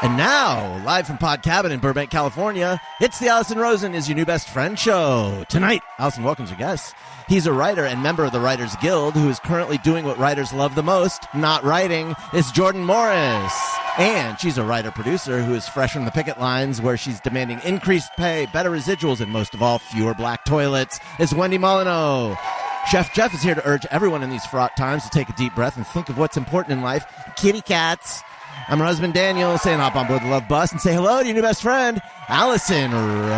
And now, live from Pod Cabin in Burbank, California, it's the Allison Rosen is Your New Best Friend show. Tonight, Allison welcomes her guest. He's a writer and member of the Writers Guild who is currently doing what writers love the most, not writing. It's Jordan Morris. And she's a writer-producer who is fresh from the picket lines where she's demanding increased pay, better residuals, and most of all, fewer black toilets. It's Wendy Molyneux. Chef Jeff is here to urge everyone in these fraught times to take a deep breath and think of what's important in life. Kitty cats. I'm her husband, Daniel, saying hop on board the Love Bus and say hello to your new best friend, Allison Rosen.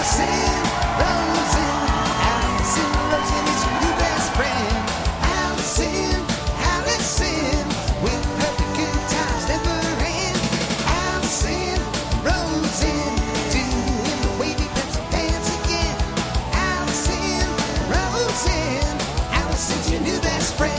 Allison Rosen is your new best friend. Allison, with perfect good times never end. Allison Rosen, doing the wavy pencil dance again. Allison's your new best friend.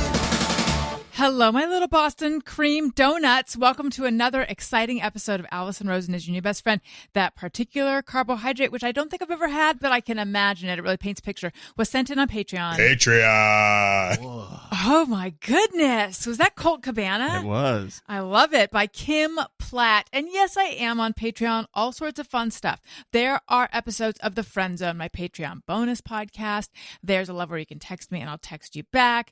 Hello, my little Boston cream donuts. Welcome to another exciting episode of Allison Rosen is Your New Best Friend. That particular carbohydrate, which I don't think I've ever had, but I can imagine it. It really paints a picture, was sent in on Patreon. Patreon. Oh, my goodness. Was that Colt Cabana? It was. I love it. By Kim Platt. And yes, I am on Patreon. All sorts of fun stuff. There are episodes of The Friend Zone, my Patreon bonus podcast. There's a level where you can text me and I'll text you back.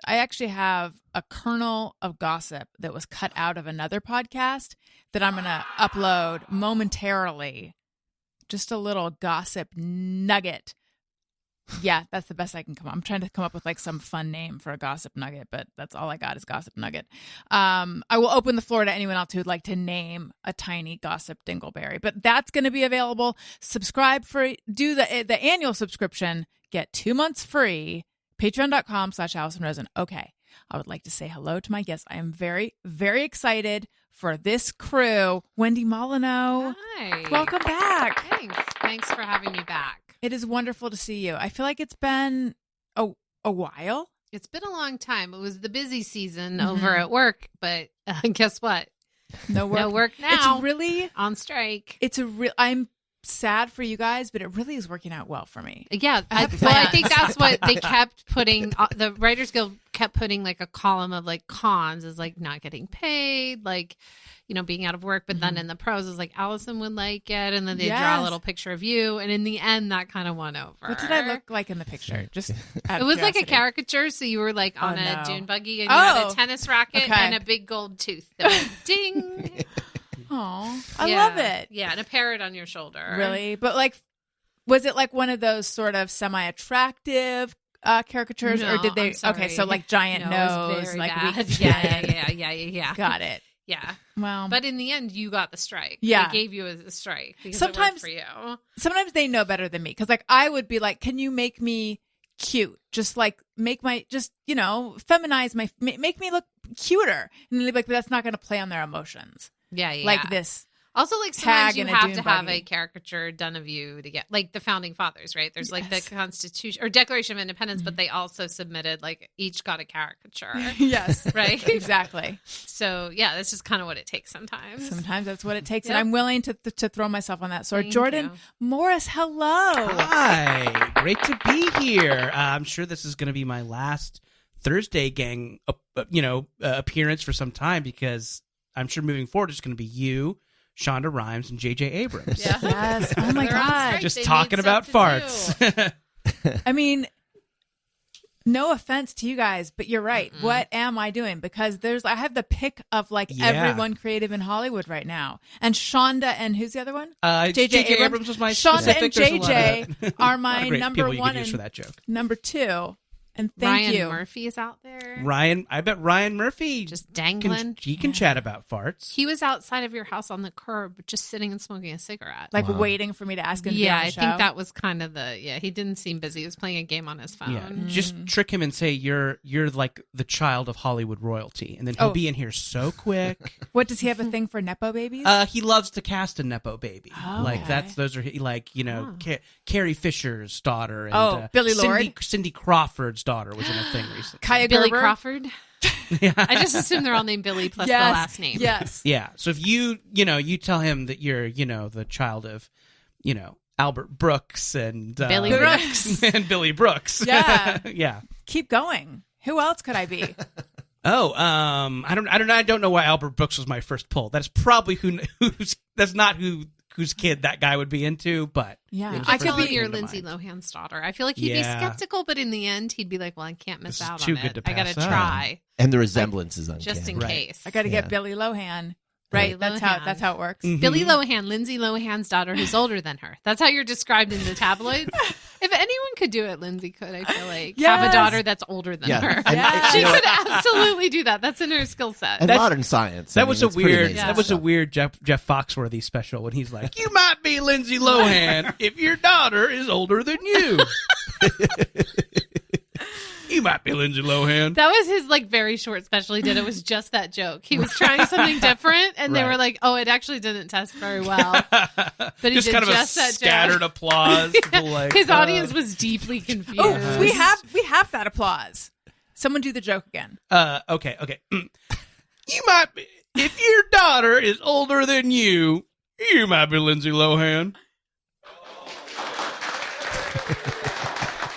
I actually have a kernel of gossip that was cut out of another podcast that I'm going to upload momentarily. Just a little gossip nugget. Yeah, that's the best I can come up. I'm trying to come up with like some fun name for a gossip nugget, but that's all I got is gossip nugget. I will open the floor to anyone else who'd like to name a tiny gossip dingleberry, but that's going to be available. Subscribe do the annual subscription, get 2 months free. Patreon.com/Allison Rosen. Okay, I would like to say hello to my guests. I am very, very excited for this crew. Wendy Molyneux. Hi. Welcome back. Thanks for having me back. It is wonderful to see you. I feel like it's been a while. It's been a long time. It was the busy season over at work, but guess what? No work. No work now. It's really on strike. I'm sad for you guys, but it really is working out well for me. Yeah. I think that's what they kept putting. The Writers Guild kept putting like a column of like cons is like not getting paid, like, being out of work. But then in the pros is like Allison would like it. And then they draw a little picture of you. And in the end, that kind of won over. What did I look like in the picture? Just it was like a caricature. So you were like on a dune buggy and you had a tennis racket and a big gold tooth that went ding. Oh, I love it. Yeah, and a parrot on your shoulder. Really? But was it like one of those sort of semi-attractive caricatures, or did they? Okay, so like giant nose, very like bad. Yeah. Got it. Yeah. Well, but in the end, you got the strike. Yeah, they gave you a strike because sometimes it worked for you. Sometimes they know better than me because I would be like, "Can you make me cute? Just like make my feminize my make me look cuter," and they'd be like, "But that's not going to play on their emotions." Yeah. Like this. Also, like sometimes you have to have a caricature done of you to get like the founding fathers, right? There's like the Constitution or Declaration of Independence, but they also submitted like each got a caricature. Yes, right, exactly. So yeah, that's just kind of what it takes sometimes. Sometimes that's what it takes, and I'm willing to throw myself on that sword. Thank Jordan you. Morris, hello. Hi, great to be here. I'm sure this is going to be my last Thursday Gang, appearance for some time because I'm sure moving forward it's going to be you, Shonda Rhimes, and J.J. Abrams. Yeah. Yes. Oh my God. Just talking about farts. I mean, no offense to you guys, but you're right. Mm-mm. What am I doing? Because I have the pick of everyone creative in Hollywood right now. And Shonda and who's the other one? J.J. Abrams was my Shonda specific. and J.J. are my number one and for that joke. Number two. And thank you. Ryan Murphy is out there. I bet Ryan Murphy just dangling. He can chat about farts. He was outside of your house on the curb, just sitting and smoking a cigarette, waiting for me to ask him. To be on the show. I think that was kind of he didn't seem busy. He was playing a game on his phone. Yeah. Just trick him and say you're like the child of Hollywood royalty, and then he'll be in here so quick. What, does he have a thing for nepo babies? He loves to cast a nepo baby. Oh, like okay. those are Carrie Fisher's daughter and Billy Lord, Cindy Crawford's daughter was in a thing recently. Kaya Billy Gerber? Crawford. Yeah. I just assume they're all named Billy plus the last name. Yes. Yeah. So if you tell him that you're, the child of, Albert Brooks and Billy Brooks and Billy Brooks. Yeah. Yeah. Keep going. Who else could I be? I don't know why Albert Brooks was my first pull. That's probably that's not whose kid that guy would be into, but Yeah. it was I the feel first like thing you're that came to Lindsay mind. Lohan's daughter. I feel like he'd be Yeah. skeptical, but in the end, he'd be like, "Well, I can't miss This is out too on good it. to I gotta pass up." try, And the resemblance is uncanny. just in Right. case." I got to Yeah. get Billy Lohan. Right. Billy That's Lohan. how it works. Mhm. Billy Lohan, Lindsay Lohan's daughter, who's older than her. That's how you're described in the tabloids. If anyone could do it, Lindsay could. I feel like have Yes. a daughter that's older than Yeah. her. And- Yeah. She you know could what? absolutely do that. That's in her skill set. And That- modern science. That was a it's pretty weird. amazing That was a stuff. weird Jeff Foxworthy special when he's like, "You might be Lindsay Lohan if your daughter is older than you." You might be Lindsay Lohan. That was his like very short special he did. It was just that joke. He was trying something different, and they Right. were like, "Oh, it actually didn't test very well." But he Just did kind of just a that scattered joke. applause. People like, His audience was deeply confused. Oh, we have that applause. Someone do the joke again. Okay. You might be if your daughter is older than you. You might be Lindsay Lohan.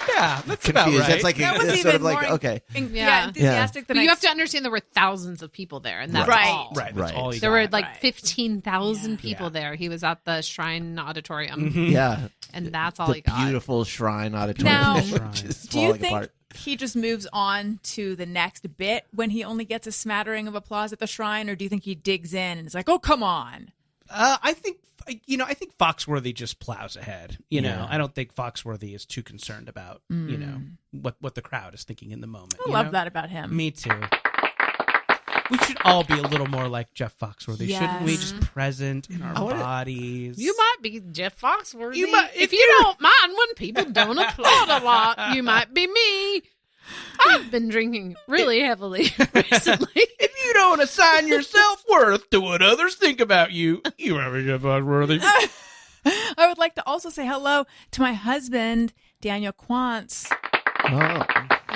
Yeah, that's about Confused. right. That's like That was it's even sort of like more okay. Yeah. Enthusiastic than But I you have to understand there were thousands of people there, and that's Right. all. right. That's Right. all you There were got. like Right. 15,000 people Yeah. there. He was at the Shrine Auditorium, Mhm. Yeah. and that's all The he got. beautiful shrine auditorium. Now- which is Do you falling think apart. he just moves on to the next bit when he only gets a smattering of applause at the shrine, or do you think he digs in and is like, "Oh, come on"? I think Foxworthy just plows ahead. You know, Yeah. I don't think Foxworthy is too concerned about what the crowd is thinking in the moment. I you love know? that about him. Me too. We should all be a little more like Jeff Foxworthy, shouldn't we? Yes. Just present in our wanna- bodies. You might be Jeff Foxworthy. You might- if you don't mind when people don't applaud a lot, you might be me. I've been drinking really heavily recently. If you don't assign your self-worth to what others think about you, you might be Jeff Foxworthy. I would like to also say hello to my husband, Daniel Quantz. Oh,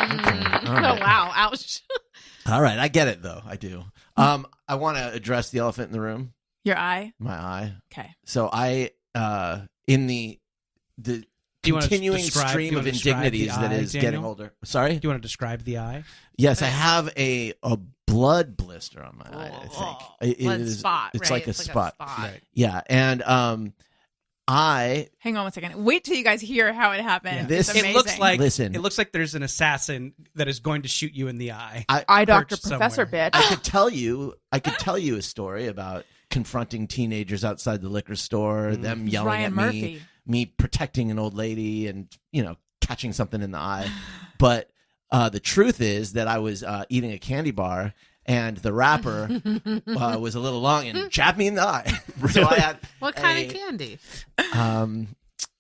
Oh, right. wow. Ouch. all right. I get it though. I do. I want to address the elephant in the room. Your eye? My eye. Okay. So I in the Do you wanna continuing describe- do stream you of wanna describe indignities the that eye, is Daniel? getting older. Sorry. Do you want to describe the eye? Yes, I have a blood blister on my eye. I think Blood is- spot, It's right? like a spot. Right. Yeah, and I Hang on one second. Wait till you guys hear how it happened. Yeah. It's This- amazing. It looks like Listen. It looks like there's an assassin that is going to shoot you in the eye. Eye doctor perched professor somewhere. bitch. I could tell you a story about confronting teenagers outside the liquor store, them yelling Ryan at Murphy. me protecting an old lady, and catching something in the eye. But the truth is that I was eating a candy bar, and the wrapper was a little long and jabbed me in the eye. So I had What kind of candy?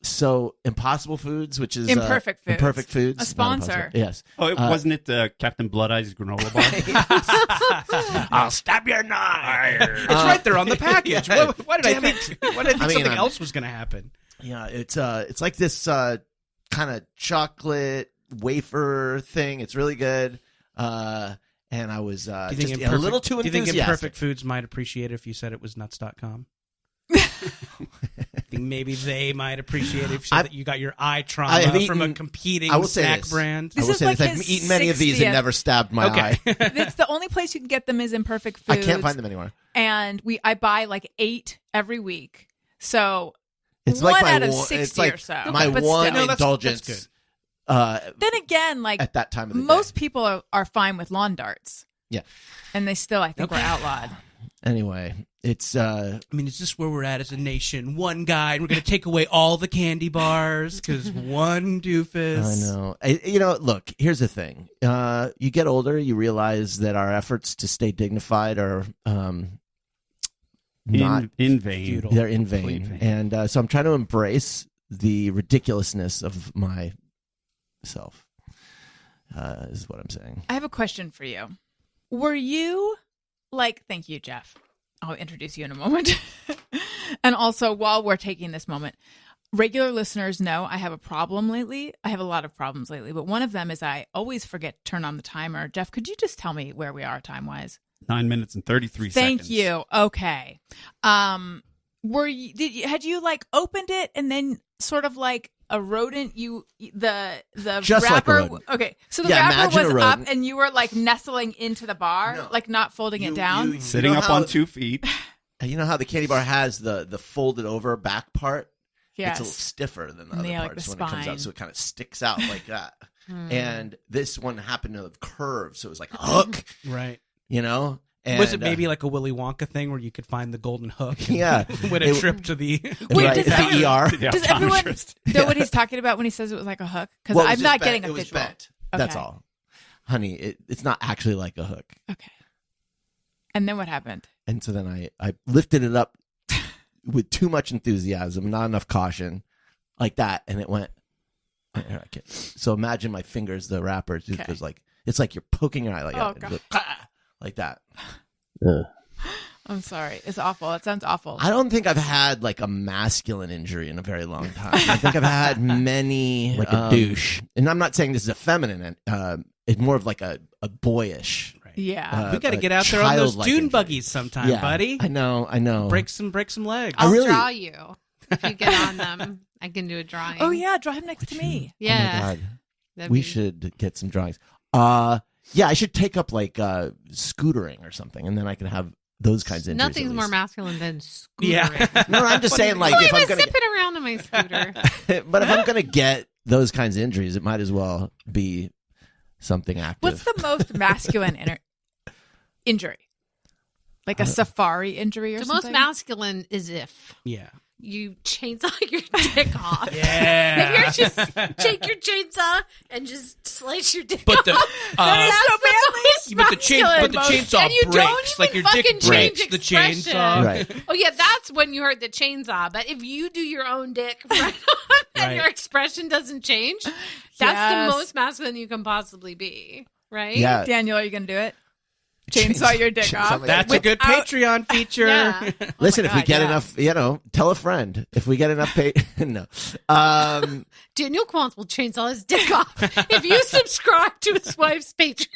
So Impossible Foods, which is Imperfect Foods. Imperfect Foods, A not sponsor. Impossible. Yes. Oh, wasn't it Captain Blood Eye's granola bar? I'll stab your knife. It's right there on the package. Why did I Damn think? Why did I think I mean, something I'm- else was going to happen? Yeah, it's like this kind of chocolate wafer thing. It's really good. And I was Do you just think a little too Do you think enthusiastic. Imperfect Foods might appreciate it if you said it was nuts.com? I think maybe they might appreciate it if you said that you got your eye trauma I have from a eaten- competing I will say snack this. brand. I This will is say like this. I've his eaten many of these 60th. and never stabbed my Okay. eye. It's the only place you can get them is Imperfect I Foods. can't find them anywhere. And I buy like 8 every week. So It's one like my out of one- 60 it's like or so. my But one still. No, that's indulgence. good. Then again, like At that time of the most day. people are fine with lawn darts. Yeah. And they still, I think, were Okay. outlawed. Anyway, it's I mean, is this where we're at as a nation? One guy, and we're going to take away all the candy bars because one doofus. I know. Look, here's the thing. You get older, you realize that our efforts to stay dignified are not in vain. futile. they're in Complete vain. vain. And so I'm trying to embrace the ridiculousness of myself. Is what I'm saying. I have a question for you. Were you thank you, Jeff. I'll introduce you in a moment. And also, while we're taking this moment, regular listeners know I have a problem lately. I have a lot of problems lately, but one of them is I always forget to turn on the timer. Jeff, could you just tell me where we are time-wise? 9 minutes and 33 Thank seconds. you. Okay. Had you opened it and then sort of a rodent. The Just like a wrapper. rodent. Okay, so the Yeah, wrapper imagine was a up, rodent. and you were like nestling into the bar, No. like not folding it down. Sitting know up how- on 2 feet. You know how the candy bar has the folded over back part? Yes. It's a little stiffer than the And other yeah, like parts the when it comes spine. out, so it kind of sticks out like that. And this one happened to have curves, so it was like a hook, Right. you know? And, Was it maybe like a Willy Wonka thing where you could find the golden hook? And Yeah. win a It- trip to the. Wait, right, does it's everyone- the ER? Yeah, Does everyone optometrist. know what he's talking about when he says it was like a hook? Because Well, it was I'm just not bent. getting a It was visual. bent. That's Okay. all. Honey, it's not actually like a hook. Okay. And then what happened? And so then I lifted it up with too much enthusiasm, not enough caution, like that, and it went. Okay. So imagine my fingers, the wrapper, it Okay. goes like it's like you're poking your eye like Oh, that, God. It goes, like that. I'm sorry. It's awful. It sounds awful. I don't think I've had like a masculine injury in a very long time. I think I've had many Like a douche. and I'm not saying this is a feminine. It's more of like a boyish. Yeah. We got to a get out there on those childlike dune injury. buggies sometime, buddy. I know. Break some legs. I'll really- draw you if you get on them. I can do a drawing. Oh yeah, draw him next to me. Oh my Yeah. God. That'd We be- should get some drawings. Yeah, I should take up like scootering or something, and then I can have those kinds of injuries. Nothing's at more least. masculine than scootering. Yeah. No, I'm just saying, like, Why if am I I'm gonna, zipping around on my scooter? but if I'm gonna get those kinds of injuries, it might as well be something active. What's the most masculine injury? Like a safari injury or The something? most masculine is if Yeah. you chainsaw your dick off. Yeah. If you're just take your chainsaw and just slice your dick But the off. That is That's so the most but the chain, but the masculine. chainsaw And you breaks. don't Like your even dick fucking breaks change the expression. chainsaw. Right. Oh yeah, that's when you hurt the chainsaw. But if you do your own dick right on and Right. your expression doesn't change, that's Yes. the most masculine you can possibly be, right? Yeah. Daniel, are you gonna do it? Chainsaw your dick Chainsaw off. my That's a good Without- Patreon feature. Yeah. Listen, if we God, get yeah. enough, tell a friend. If we get enough no. Daniel Quantz will chainsaw his dick off if you subscribe to his wife's Patreon.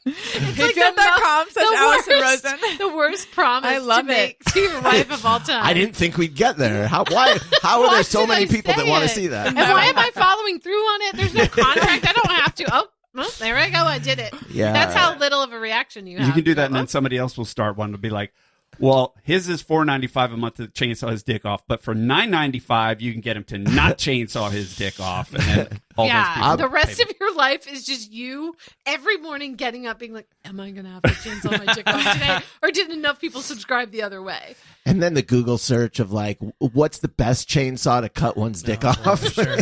It's like Patreon.com/AllisonRosen. the worst promise I love to make to your wife of all time. I didn't think we'd get there. How are Why there so should many I people that say want to it? see that? And why am I following through on it? There's no contract. I don't have to. Oh, well, there I go. I did it. Yeah. That's how little of a reaction you have. You can do that, and Oh, then somebody else will start one to be like, "Well, his is $4.95 a month to chainsaw his dick off, but for $9.95 you can get him to not chainsaw his dick off." And then all those yeah, people the rest pay of your life is just you every morning getting up being like, am I going to have to chainsaw my dick off today? Or did enough people subscribe the other way? And then the Google search of like, what's the best chainsaw to cut one's dick off? Sure.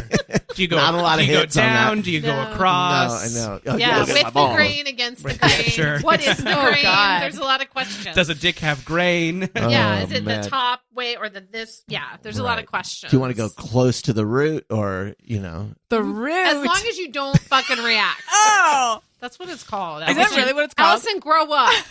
Do you go, Not a lot do of you go hits on that. down? Do you go No. across? No, I know. Oh, Yeah, look at with my the balls. grain against the Right, grain. sure. What is the Oh, grain? God. There's a lot of questions. Does a dick have grain? Yeah, Oh, is it man. the top way or the this? Yeah, there's a lot Right. of questions. Do you want to go close to the root or, The root. As long as you don't fucking react. Oh, That's what it's called. is that really what it's called? Allison, grow up. oh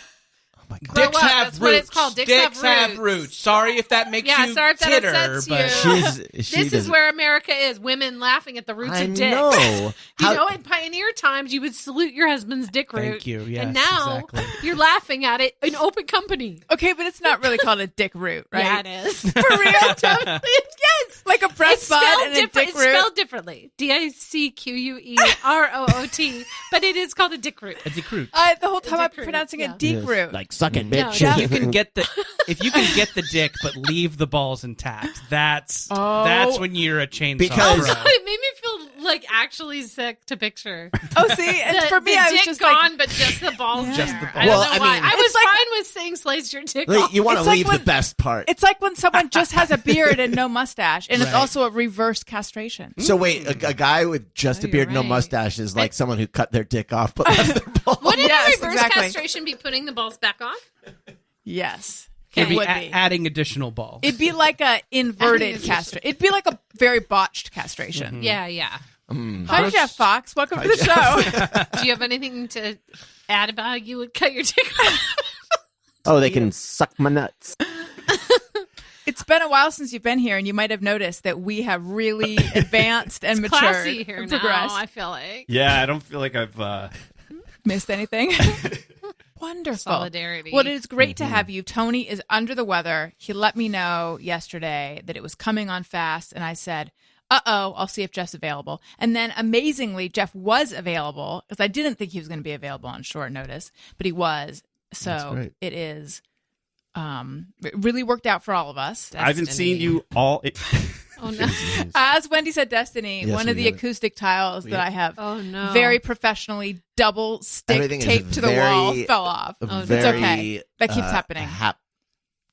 my God. Grow Dicks up. have That's roots. what it's called. Dicks have roots. roots. Sorry if that makes Yeah, you sorry if that titter, upsets but you. She This is doesn't- where America is. Women laughing at the roots I of dicks. know. You How- know, in pioneer times, you would salute your husband's dick root. Thank you. Yes, and now exactly. you're laughing at it in open company. Okay, but it's not really called a dick root, right? Yeah, it is. For real? Yes. Like a breast It's bud spelled and a different. dick It's root? spelled differently. DICQUEROOT. But it is called a dick root. a dick root. The whole time I'm Dick root, pronouncing yeah. it deep Yes. root. Like, suck it, No, bitch. yeah. If you can get the dick but leave the balls intact, that's Oh. when you're a chainsaw Because- pro. It made me feel like actually sick to picture. Oh, see, and The, for me, the I was dick just gone, like, but just the balls Yeah. there. Just the I don't balls. know Well, I why. mean- I was It's like- fine with saying slice your dick Like, off. you want to It's like leave when- the best part. it's like when someone just has a beard and no mustache, and it's Right. also a reverse castration. So wait, a guy with just Oh, a beard, you're no right. mustache is like someone who cut their dick off but left their balls. Wouldn't Yes, reverse exactly. castration be putting the balls back on? Yes. It'd be It would a- be. adding additional balls. It'd be like a inverted Adding castration. It'd be like a very botched castration. Yeah, yeah. Hi, Jeff Fox. Welcome to the show. Do you have anything to add about how you would cut your dick off? Oh, they can suck my nuts. It's been a while since you've been here, and you might have noticed that we have really advanced and matured Classy here and now, progressed. I feel like. Yeah, I don't feel like I've. Missed anything? Wonderful. Solidarity. Well, it is great to have you. Tony is under the weather. He let me know yesterday that it was coming on fast, and I said, I'll see if Jeff's available. And then amazingly, Jeff was available because I didn't think he was going to be available on short notice, but he was. That's So great. it is, it really worked out for all of us. I haven't seen you all. Oh no. As Wendy said, Destiny, Yes, one of we the get it. acoustic tiles that I have Oh no. very professionally double stick Everything is taped to the wall very- fell off. A It's very, okay. That keeps happening. Hap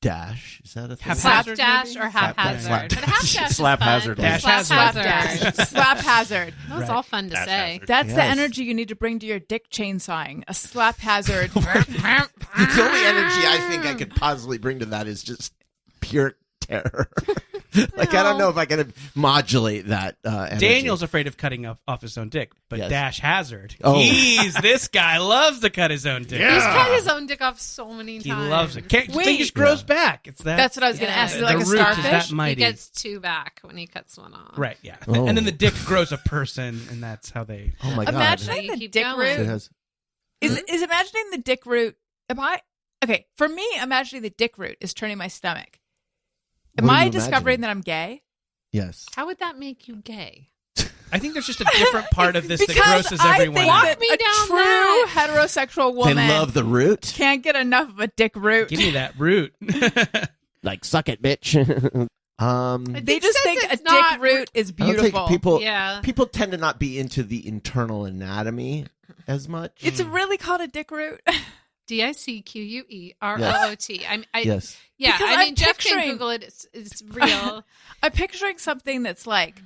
dash. Is that a thing? Haphazard, Slapdash maybe? or haphazard. Slap- But haphazard is Slap fun. hazard. Dash Slap hazard. hazard. Slap hazard. That was Right. all fun to Dash say. hazard. That's the Yes. energy you need to bring to your dick chainsawing. A slap hazard. The only energy I think I could possibly bring to that is just pure terror. Like, I don't know if I can modulate that energy. Daniel's afraid of cutting off his own dick, but Yes. Dash Hazard, Oh. this guy loves to cut his own dick. He's cut his own dick off so many He times. loves it. Can't, Wait. thing just grows back. It's that. That's what I was going to Yeah. ask. Is it the like a root starfish? is that He mighty. gets two back when he cuts one off. Right, yeah. Oh. And then the dick grows a person, and that's how they. Oh my god. Imagining You the keep dick going. It root has- is imagining the dick root. Am I okay? For me, imagining the dick root is turning my stomach. Am What are I you discovering imagining? that I'm gay? Yes. How would that make you gay? I think there's just a different part of this that Because grosses I everyone think out. that me a down true that. heterosexual They woman love the root. can't get enough of a dick root. Give me that root. Like, suck it, bitch. They It just says think a it's dick not- root is I don't beautiful. think people Yeah. people tend to not be into the internal anatomy as much. It's really called a dick root. DICQUEROOT. Yes. Yeah, Because I I'm mean, Jeff can picturing- Google it. It's real. I'm picturing something that's like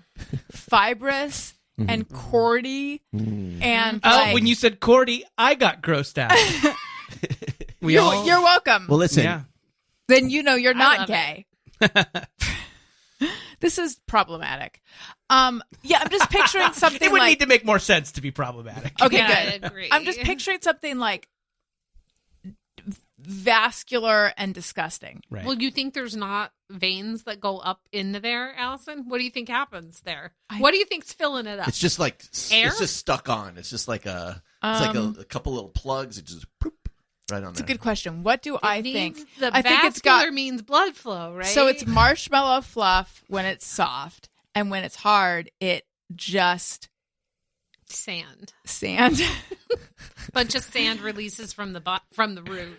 fibrous and cordy and Oh, like, when you said Cordy, I got grossed out. We all. you're welcome. Well, listen. Yeah. Then you know you're not love gay. This is problematic. Yeah, I'm just picturing something It would like need to make more sense to be problematic. okay, Yeah, good. I agree. I'm just picturing something like vascular and disgusting. Right. Well, you think there's not veins that go up into there, Allison? What do you think happens there? I- What do you think's filling it up? It's just like Air? it's just stuck on. It's just like it's like a couple little plugs. It just poop right on It's a there. good question. What do I think? means the I think vascular it's got means blood flow, right? so it's marshmallow fluff when it's soft, and when it's hard, it just sand. sand. Bunch of sand releases from the from the root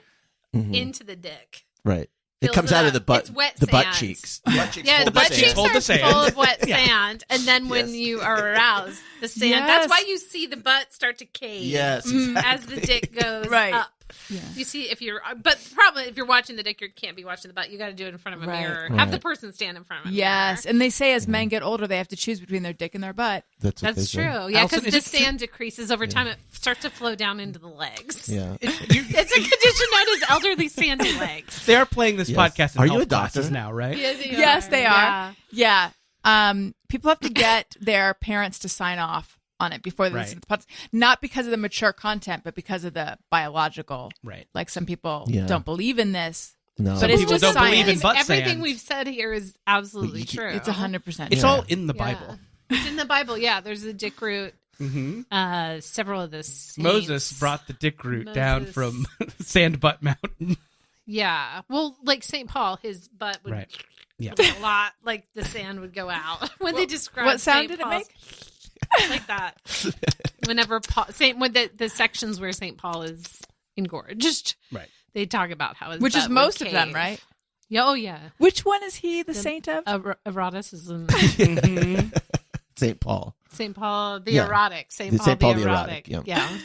Mhm. into the dick. Right. It Fills comes it out up. of the butt. It's wet the butt sand. cheeks. The butt cheeks. Yeah, hold the the butt sand. cheeks Hold are the sand. full of wet Yeah. sand, and then when Yes. you are aroused, the sand. Yes. That's why you see the butt start to cave. Yes. As the exactly. dick goes Right. up. Yeah. You see, but probably if you're watching the dick, you can't be watching the butt. You got to do it in front of a Right. mirror. Right. Have the person stand in front of a Yes, mirror. and they say as men get older, they have to choose between their dick and their butt. That's what That's they say. true. Yeah, Allison, because is the it true- sand decreases over time. It starts to flow down into the legs. Yeah. It's a condition known as elderly sandy legs. They are playing this Yes. podcast in Are you health a doctor? classes now, right? Yeah, Yes, they are. Yeah. Yeah. People have to get their parents to sign off on it before they listen to the podcast. Not because of the mature content, but because of the biological. Right. Like some people Yeah. don't believe in this. No. But it's people just don't science. believe in butt Everything sand. we've said here is absolutely But you true. It's 100%. It's true. all in the Yeah. Bible. It's in the Bible. Yeah, there's a dick root. Mm-hmm. Several of the saints. Moses brought the dick root down Moses. from Sand Butt Mountain. Yeah. Well, like St. Paul, his butt would Right. Yeah. a lot, like the sand would go out when they describe What sound St. did it Paul's- like that. Whenever when the sections where St. Paul is engorged, Right. they talk about how his Which is butt would most of them, cave. right? Yeah. Oh yeah. Which one is he the saint of? Eroticism. St. Paul. St. Paul the Yeah. erotic. St. Paul, St. Paul the the erotic. erotic, Yeah.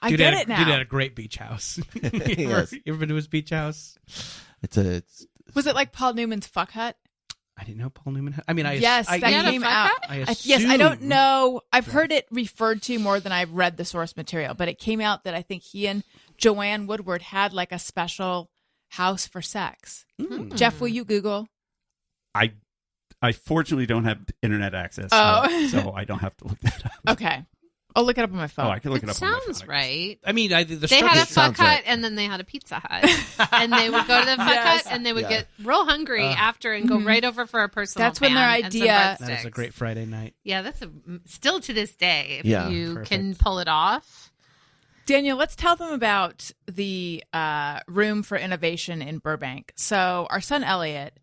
I Dude get had, it now. Dude had a great beach house. Yes. You ever been to his beach house? It's Was it like Paul Newman's fuck hut? I didn't know Paul Newman had. I mean, Yes, that had a came fuck out. hut? I Yes, I don't assume- know. I've heard it referred to more than I've read the source material, but it came out that I think he and Joanne Woodward had like a special house for sex. Jeff, will you Google? I fortunately don't have internet access, Oh. so I don't have to look that up. Okay. I'll look it up on my phone. Oh, I can look it It up. on my sounds phone. right. I mean, the They structure. had a It fuck sounds hut right. and then they had a Pizza Hut. And they would go to the fuck Yes. hut and they would Yeah. get real hungry after and go right over for a personal That's when their pan and some idea- That is a breadsticks. great Friday night. Yeah, that's still to this day. If Yeah. you Perfect. can pull it off. Daniel, let's tell them about the Room for Innovation in Burbank. So our son Elliot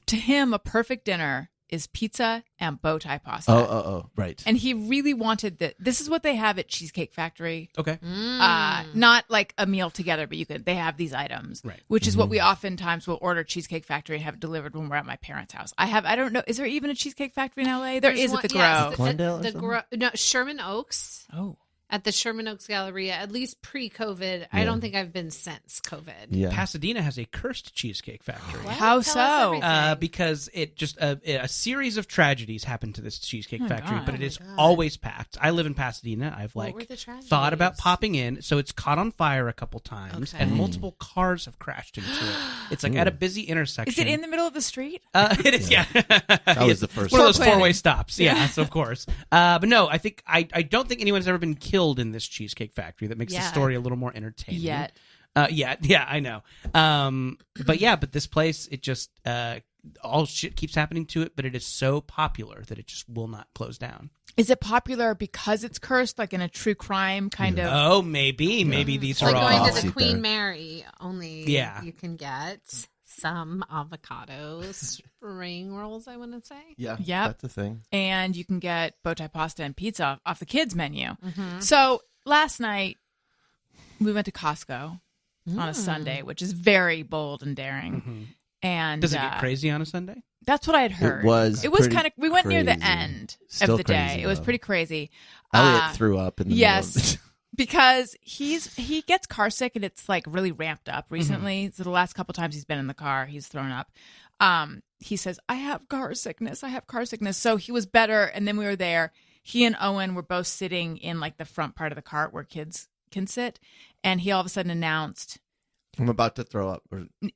to him, a perfect dinner is pizza and bow tie pasta. Oh, right. And he really wanted that. This is what they have at Cheesecake Factory. Okay. Not like a meal together, but they have these items, Right. which is what we oftentimes will order Cheesecake Factory and have it delivered when we're at my parents' house. I don't know. Is there even a Cheesecake Factory in LA? There is at the Grove. Yes, Glendale or the something? No, Sherman Oaks. Oh. At the Sherman Oaks Galleria, at least pre-COVID. I don't think I've been since COVID. Yeah. Pasadena has a cursed Cheesecake Factory. What? How Tell so? us everything. Because it just a series of tragedies happened to this Cheesecake Factory, God. but it Oh my is God. always packed. I live in Pasadena. I've What were the tragedies? thought about popping in. So it's caught on fire a couple times, Okay. and multiple cars have crashed into it. It's like at a busy intersection. Is it in the middle of the street? It is, yeah. That was the first one of those Planning. four-way stops. Yeah, so of course. But no, I think I don't think anyone's ever been killed in this Cheesecake Factory. That makes the Yeah. story a little more entertaining. Yet. Yeah, I know. But this place, it just all shit keeps happening to it, but it is so popular that it just will not close down. Is it popular because it's cursed, like in a true crime kind of? Oh, maybe these It's are like all. going I'll to see the Queen there. Mary, only Yeah. you can get some avocado spring rolls, I want to say. Yeah. Yep. That's the thing. And you can get bow tie pasta and pizza off the kids' menu. Mm-hmm. So last night we went to Costco on a Sunday, which is very bold and daring. And Does it get crazy on a Sunday? that's what I had heard. It was pretty kind of. We went near the crazy. end Still of the day. crazy, It was though. pretty crazy. Elliot threw up in the Yes, middle. because he gets car sick and it's like really ramped up recently. So the last couple times he's been in the car, he's thrown up. He says, I have car sickness. So he was better. And then we were there. He and Owen were both sitting in like the front part of the cart where kids can sit. And he all of a sudden announced I'm about to throw up.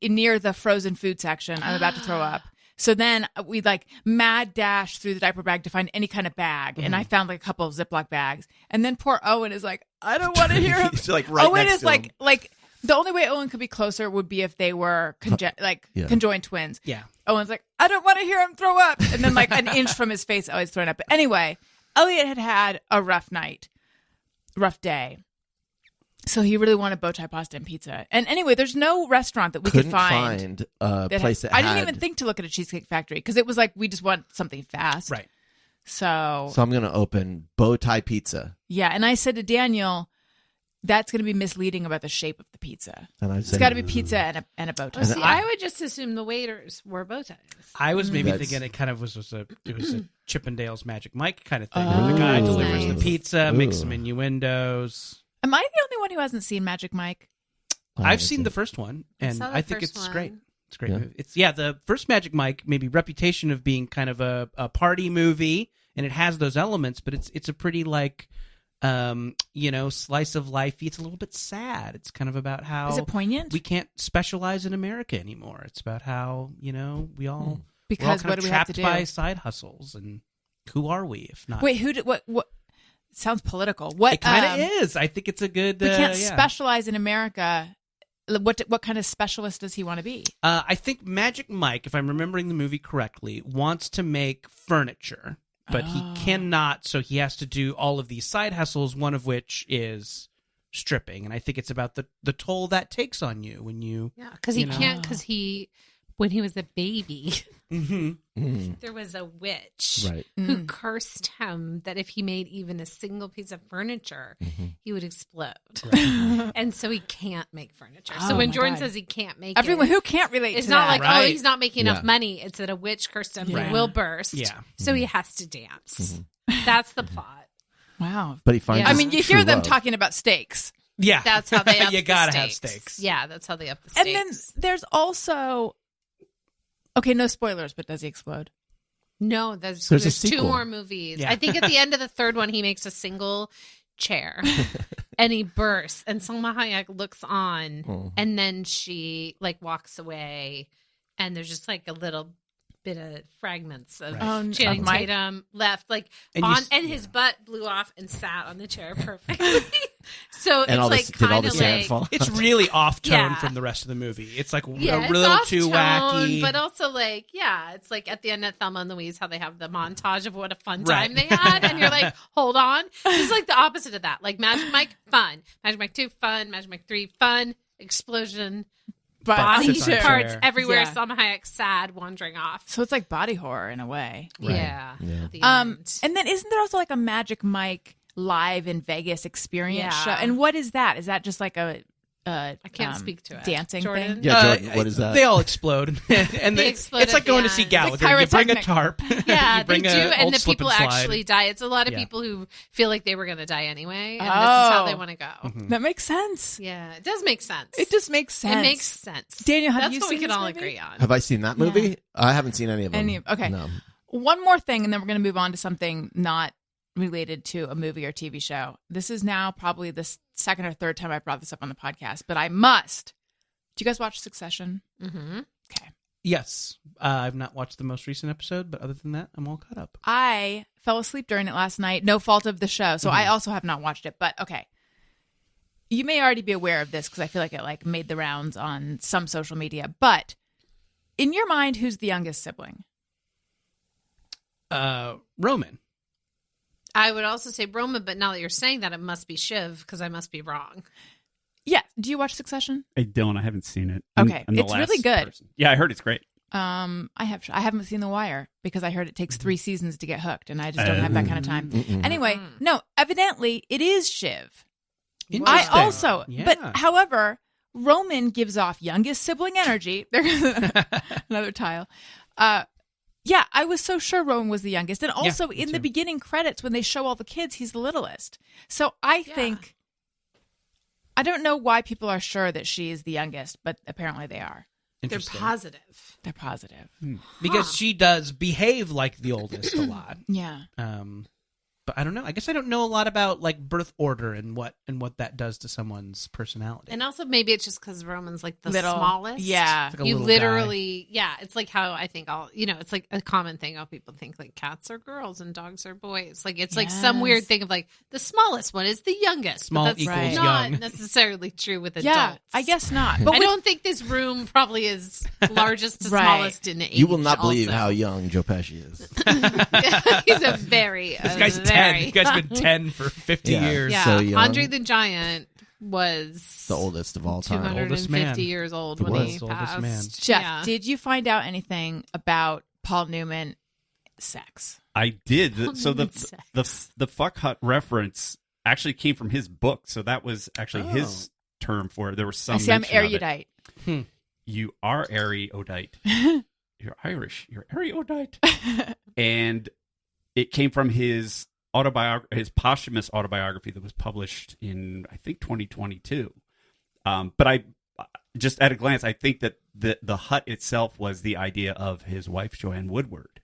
near the frozen food section, I'm about to throw up. So then we like mad dash through the diaper bag to find any kind of bag. And I found like a couple of Ziploc bags. And then poor Owen is like, I don't want to hear him. He's, like, right Owen next is to like, him. the only way Owen could be closer would be if they were Yeah. conjoined twins. Yeah. Owen's like, I don't want to hear him throw up. And then like an inch from his face, always throwing up. But anyway, Elliot had a rough day. So he really wanted bow tie pasta and pizza. And anyway, there's no restaurant that we Couldn't could find a that place that I had. didn't even think to look at a Cheesecake Factory because it was like we just want something fast. Right. So So I'm going to open bow tie pizza. yeah, and I said to Daniel, that's going to be misleading about the shape of the pizza. And I It's said, got to be pizza and a bow tie. See, I would just assume the waiters were bow ties. I was maybe That's- thinking it kind of was a Chippendales Magic Mike kind of thing, where the guy Oh, delivers nice. the pizza, makes some Ooh. innuendos. Am I the only one who hasn't seen Magic Mike? I've seen the first one, I and saw the I think first it's one. great. It's a great Yeah. movie. It's the first Magic Mike, maybe reputation of being kind of a party movie, and it has those elements, but it's a pretty like slice of life. It's a little bit sad. It's kind of about how Is it poignant? we can't specialize in America anymore. It's about how we all we're all Because kind what of do we have to trapped do? by side hustles, and who are we if not? Wait, who did what? Sounds political. What It kind of is. I think it's a good. We can't yeah. specialize in America. What kind of specialist does he want to be? I think Magic Mike, if I'm remembering the movie correctly, wants to make furniture, but he cannot, so he has to do all of these side hustles, one of which is stripping. And I think it's about the toll that takes on you when you... Yeah, because he You know. can't. Because when he was a baby, Mm, there was a witch right. who cursed him that if he made even a single piece of furniture, he would explode. And so he can't make furniture. Oh So when my Jordan God. says he can't make Everyone it, who can't relate it's to not that. like, oh, Right. he's not making enough Yeah. money. It's that a witch cursed him. Yeah. He will burst. Yeah. So he has to dance. That's the plot. Wow. But he finds Yeah. I his mean, you true hear them love. talking about steaks. Yeah. That's how they up You the gotta stakes. have steaks. Yeah, that's how they up the And stakes. then there's also okay, no spoilers, but does he explode? No, there's There's a two sequel. more movies. Yeah. I think at the end of the third one, he makes a single chair and he bursts, and Salma Hayek looks on, Oh. and then she like walks away, and there's just like a little bit of fragments of Right. Channing Of Mike? Tatum left, like And you on, s- and his butt blew off and sat on the chair perfectly. So And it's all like did all kind the of sand like. fall? It's really off tone Yeah. from the rest of the movie. It's like Yeah, a it's little off too tone, wacky. but also like, yeah, it's like at the end of Thelma and Louise, how they have the montage of what a fun Right. time they had, and you're like, hold on, it's like the opposite of that. Like Magic Mike, fun. Magic Mike 2, fun. Magic Mike 3, fun. Explosion, Body sits Body on a parts chair. everywhere. Yeah. Salma Hayek sad, wandering off. So it's like body horror in a way. Yeah. Yeah. The And end. then isn't there also like a Magic Mike live in Vegas experience Yeah. show? And what is that? Is that just like a I can't speak to it. dancing Jordan? thing? Yeah, Jordan, what is that? They all explode, and They it's explode at like going the to see end. Gallagher. It's like You bring a pyrotechnic. tarp. Yeah, you bring they do, a and old the slip people and slide. actually die. It's a lot of Yeah. people who feel like they were going to die anyway, and this is how they Oh. want to go. That makes sense. Yeah, it does make sense. It just makes sense. It makes sense. Daniel, have That's you what we seen can this all movie? agree on. Have I seen that movie? I haven't seen any of them. Okay. No. One more thing, and then we're going to move on to something not related to a movie or TV show. This is now probably the second or third time I brought this up on the podcast, but I must. Do you guys watch Succession? Mm-hmm. Okay. Yes, I've not watched the most recent episode, but other than that, I'm all caught up. I fell asleep during it last night. No fault of the show. So I also have not watched it, but okay. You may already be aware of this because I feel like it like made the rounds on some social media, but in your mind, who's the youngest sibling? Roman. I would also say Roma, but now that you're saying that, it must be Shiv because I must be wrong. Yeah. Do you watch Succession? I don't. I haven't seen it. Okay. I'm the It's really last good. person. Yeah, I heard it's great. I haven't seen The Wire because I heard it takes 3 seasons to get hooked, and I just don't have that kind of time. Anyway, no, evidently it is Shiv. I Interesting. also, Yeah. but however, Roman gives off youngest sibling energy. Another tile. Yeah, I was so sure Roman was the youngest, and also me in the too. beginning credits when they show all the kids, he's the littlest. So I think I don't know why people are sure that she is the youngest, but apparently they are. They're Interesting. positive. They're positive. Because she does behave like the oldest a lot. Yeah. But I don't know. I guess I don't know a lot about like birth order and what that does to someone's personality. And also maybe it's just because Roman's like the Little. smallest. Yeah. It's like a You little literally, yeah, it's like how I think it's like a common thing how people think like cats are girls and dogs are boys. Like it's like some Yes. weird thing of like the smallest one is the youngest. Small but that's equals not young. necessarily true with Yeah, adults. I guess not. But I don't think this room probably is largest to Right. smallest in age. You will not believe also. how young Joe Pesci is. He's a very, this guy's 10. You guys have been 10 for 50 Yeah. years. yeah. So young. Andre the Giant was The oldest of all time. 250 Oldest man. years old He when was. he Oldest passed. man. Jeff, Yeah. did you find out anything about Paul Newman sex? I did. So Sex. the fuck hut reference actually came from his book. So that was actually Oh. his term for it. There was some. I see. I'm mention of it. erudite. You are erudite. You're Irish. You're erudite. And it came from his his posthumous autobiography that was published in I think 2022. But I just at a glance, I think that the hut itself was the idea of his wife Joanne Woodward.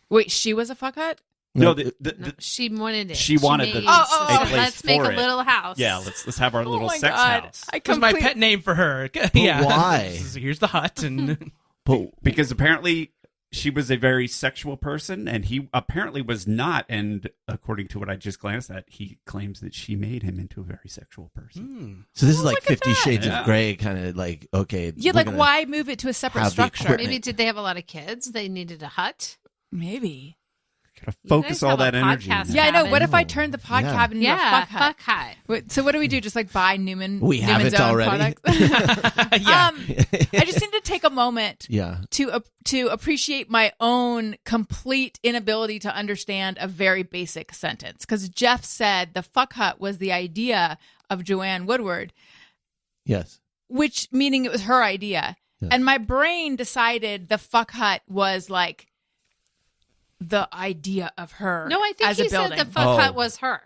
Wait, she was a fuck hut? No, No, she wanted it. She wanted made- the- Oh, so a place let's make a for it. little house. Yeah, let's have our little oh my sex God. house. I It was my complete- pet name for her. Yeah. why? Here's the hut. And But Because apparently she was a very sexual person, and he apparently was not. And according to what I just glanced at, he claims that she made him into a very sexual person. so this is like look at 50 that. Shades Yeah. of Grey, kind of like, okay. Yeah, we're like gonna- why move it to a separate have the structure? equipment. Maybe did they have a lot of kids? They needed a hut. Maybe. Gotta You focus guys all have a that energy. in podcast that. Yeah, I know. cabin. What if I turned the pod Yeah. cabin into a Yeah, fuck hut? fuck hut. Wait, so what do we do? Just like buy Newman? We have Newman's it own already. products? yeah. I just need to take a moment Yeah. to appreciate my own complete inability to understand a very basic sentence. Because Jeff said the fuck hut was the idea of Joanne Woodward, Yes. which meaning it was her idea. Yeah. And my brain decided the fuck hut was like the idea of her. No, I think as he a building. said the fuck Oh. hut was her.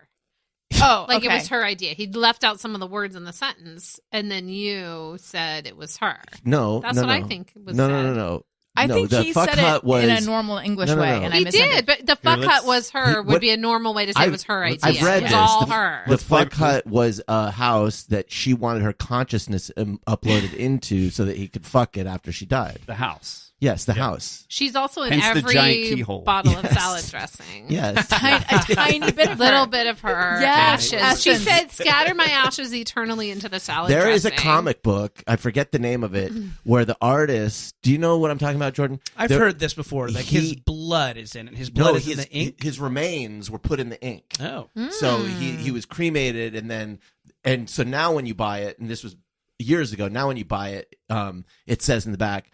Oh, Like okay. it was her idea. He left out some of the words in the sentence, and then you said it was her. No. That's no, what no. I think was No, said. no, no, no. I No, think the he fuck said hut it was in a normal English No, no, way, no. and I He misunderstood. did, but the fuck let's- hut was her would what- be a normal way to say it was her idea. I've read it was this. all The- her. The Let's play- fuck hut was a house that she wanted her consciousness uploaded into so that he could fuck it after she died. The house. Yes, the house. She's also in Hence the giant every keyhole. bottle of Yes. salad dressing. Yes. a tiny bit of Little her. bit of her Yes, ashes. She essence. said, "Scatter my ashes eternally into the salad." There is a dressing." comic book, I forget the name of it, where the artist, do you know what I'm talking about, Jordan? I've There- heard this before. Like his he- blood is in it. His blood No, is in the ink. his remains were put in the ink. Oh. So he was cremated, and so now when you buy it, and this was years ago. Now when you buy it, it says in the back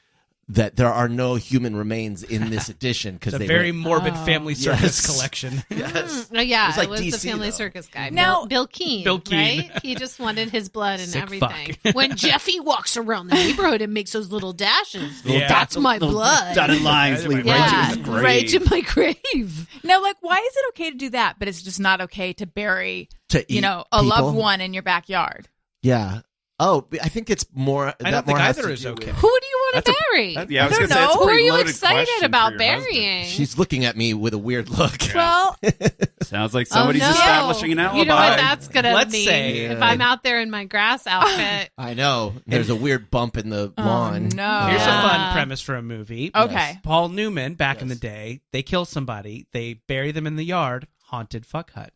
that there are no human remains in this edition because It's a they very went- morbid family circus Yes. collection. yes. Oh, yeah, It's like it was DC, the family though. circus guy. Now- Bill Keane. Bill Keane. Right? He just wanted his blood and Sick everything. fuck. When Jeffy walks around the neighborhood and makes those little dashes, Yeah. that's my Little blood. Dotted lines lead Yeah, right to his grave. right to my grave. Now, like, why is it okay to do that, but it's just not okay to bury, To you eat know, a people? loved one in your backyard? Yeah. Oh, I think it's more. I that don't more think has either to is do okay. with- Who do you want to That's bury? Yeah, I was I don't gonna say, that's a know. Who are pretty you loaded excited question for about your husband. burying? She's looking at me with a weird look. Well, Sounds like somebody's Oh, no. establishing an alibi. You know what that's going to Let's mean say- if I'm out there in my grass outfit. I know. There's a weird bump in the oh, lawn. no. Here's a Yeah. fun premise for a movie. Okay. Paul Newman, back in the Yes. day, they kill somebody, they bury them in the yard, haunted fuck hut.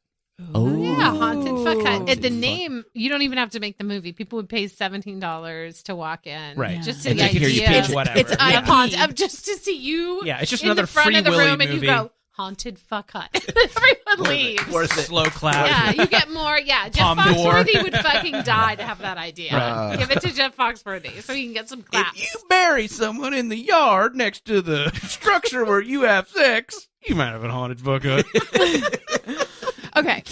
Oh. Yeah, haunted fuck hut. Haunted The fuck. name, you don't even have to make the movie. People would pay $17 to walk in. Right. Just to And the to hear you idea pitch whatever. It's Yeah. IP. just to see you Yeah, it's just in another the front Free of the Willy room and movie. you go, haunted fuck hut. Everyone leaves. Worth it. Slow clap. Yeah, you get more. Yeah, Jeff Palm door. Foxworthy would fucking die to have that idea. Right. Give it to Jeff Foxworthy so he can get some claps. If you bury someone in the yard next to the structure where you have sex, you might have a haunted fuck hut. Okay.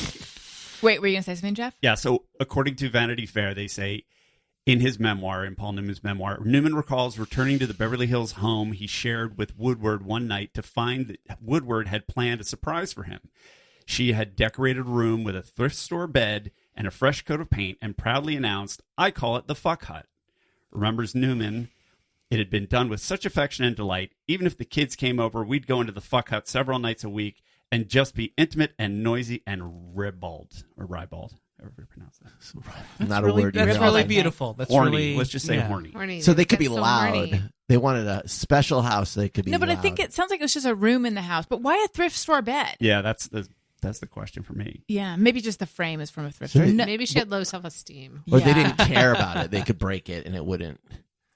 Wait, were you going to say something, Jeff? Yeah, so according to Vanity Fair, they say in his memoir, in Paul Newman's memoir, Newman recalls returning to the Beverly Hills home he shared with Woodward one night to find that Woodward had planned a surprise for him. She had decorated a room with a thrift store bed and a fresh coat of paint and proudly announced, "I call it the fuck hut." Remembers Newman, it had been done with such affection and delight. Even if the kids came over, we'd go into the fuck hut several nights a week and just be intimate and noisy and ribald, or ribald, however you pronounce that. Not really, a word. you That's hear really often. beautiful. That's Horny. really, Let's just say yeah. horny. Horny. So they could Get be so loud. horny. They wanted a special house. So they could be. No, but I loud. think it sounds like it was just a room in the house. But why a thrift store bed? Yeah, that's the question for me. Yeah, maybe just the frame is from a thrift So store. it- No, Maybe she had low self-esteem. Or they yeah. didn't care about it. They could break it and it wouldn't.